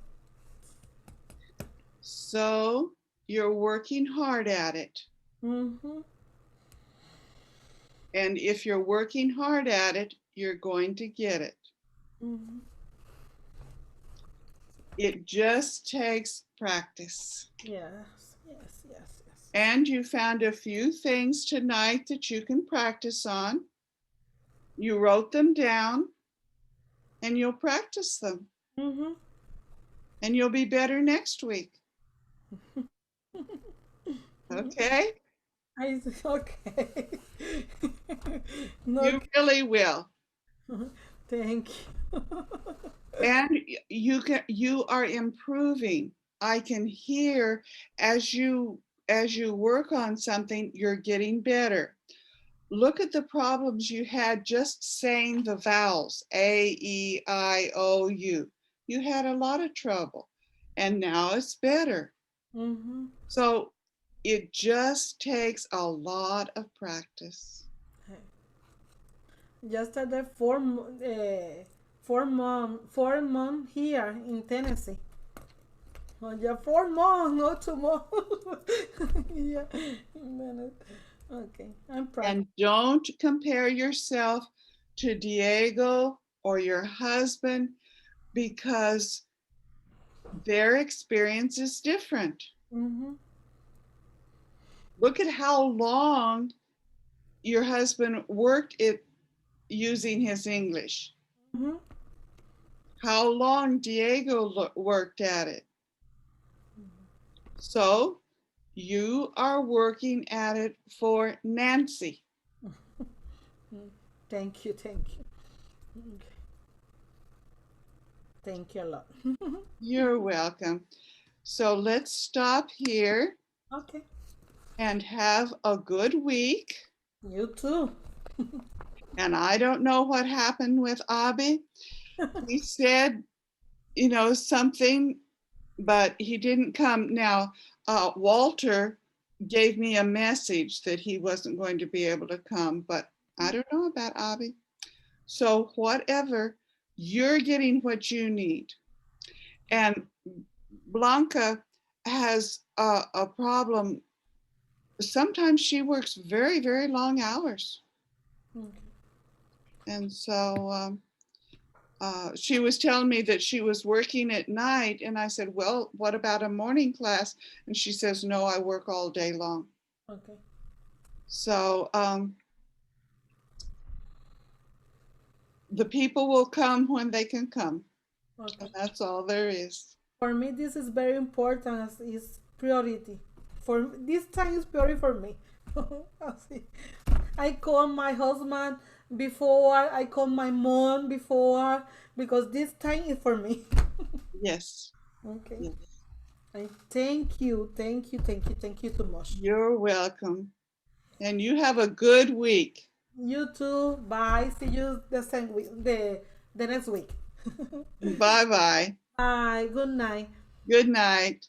So you're working hard at it.
Mm-hmm.
And if you're working hard at it, you're going to get it.
Mm-hmm.
It just takes practice.
Yes, yes, yes, yes.
And you found a few things tonight that you can practice on. You wrote them down and you'll practice them.
Mm-hmm.
And you'll be better next week. Okay?
I okay. No,
You really will.
thank you.
And you are improving. I can hear as you work on something, you're getting better. Look at the problems you had just saying the vowels, A, E, I, O, U. You had a lot of trouble, and now it's better.
Mm-hmm.
So it just takes a lot of practice.
Just at the 4 month here in Tennessee. Oh, yeah, 4 months, not 2 months. Yeah, okay, I'm proud.
And don't compare yourself to Diego or your husband because their experience is different.
Mm-hmm.
Look at how long your husband worked it using his English.
Mm-hmm.
How long Diego worked at it. So you are working at it for Nancy.
Thank you, thank you. Okay. Thank you a lot.
You're welcome. So let's stop here
Okay.
and have a good week.
You too.
And I don't know what happened with Abby. He said, something, but he didn't come. Now, Walter gave me a message that he wasn't going to be able to come, but I don't know about Abby. So whatever, you're getting what you need. And Blanca has a problem sometimes she works very, very long hours.
Okay.
And so she was telling me that she was working at night. And I said, well, what about a morning class? And she says, no, I work all day long.
Okay.
So the people will come when they can come.
Okay.
And that's all there is.
For me, this is very important. As is priority. For this time is priority for me. I call my husband before. I call my mom before because this time is for me.
Yes.
Okay.
Yes.
I thank you, thank you, thank you, thank you so much.
You're welcome. And you have a good week.
You too. Bye. See you the same week. The next week.
Bye-bye.
Bye. Good night.
Good night.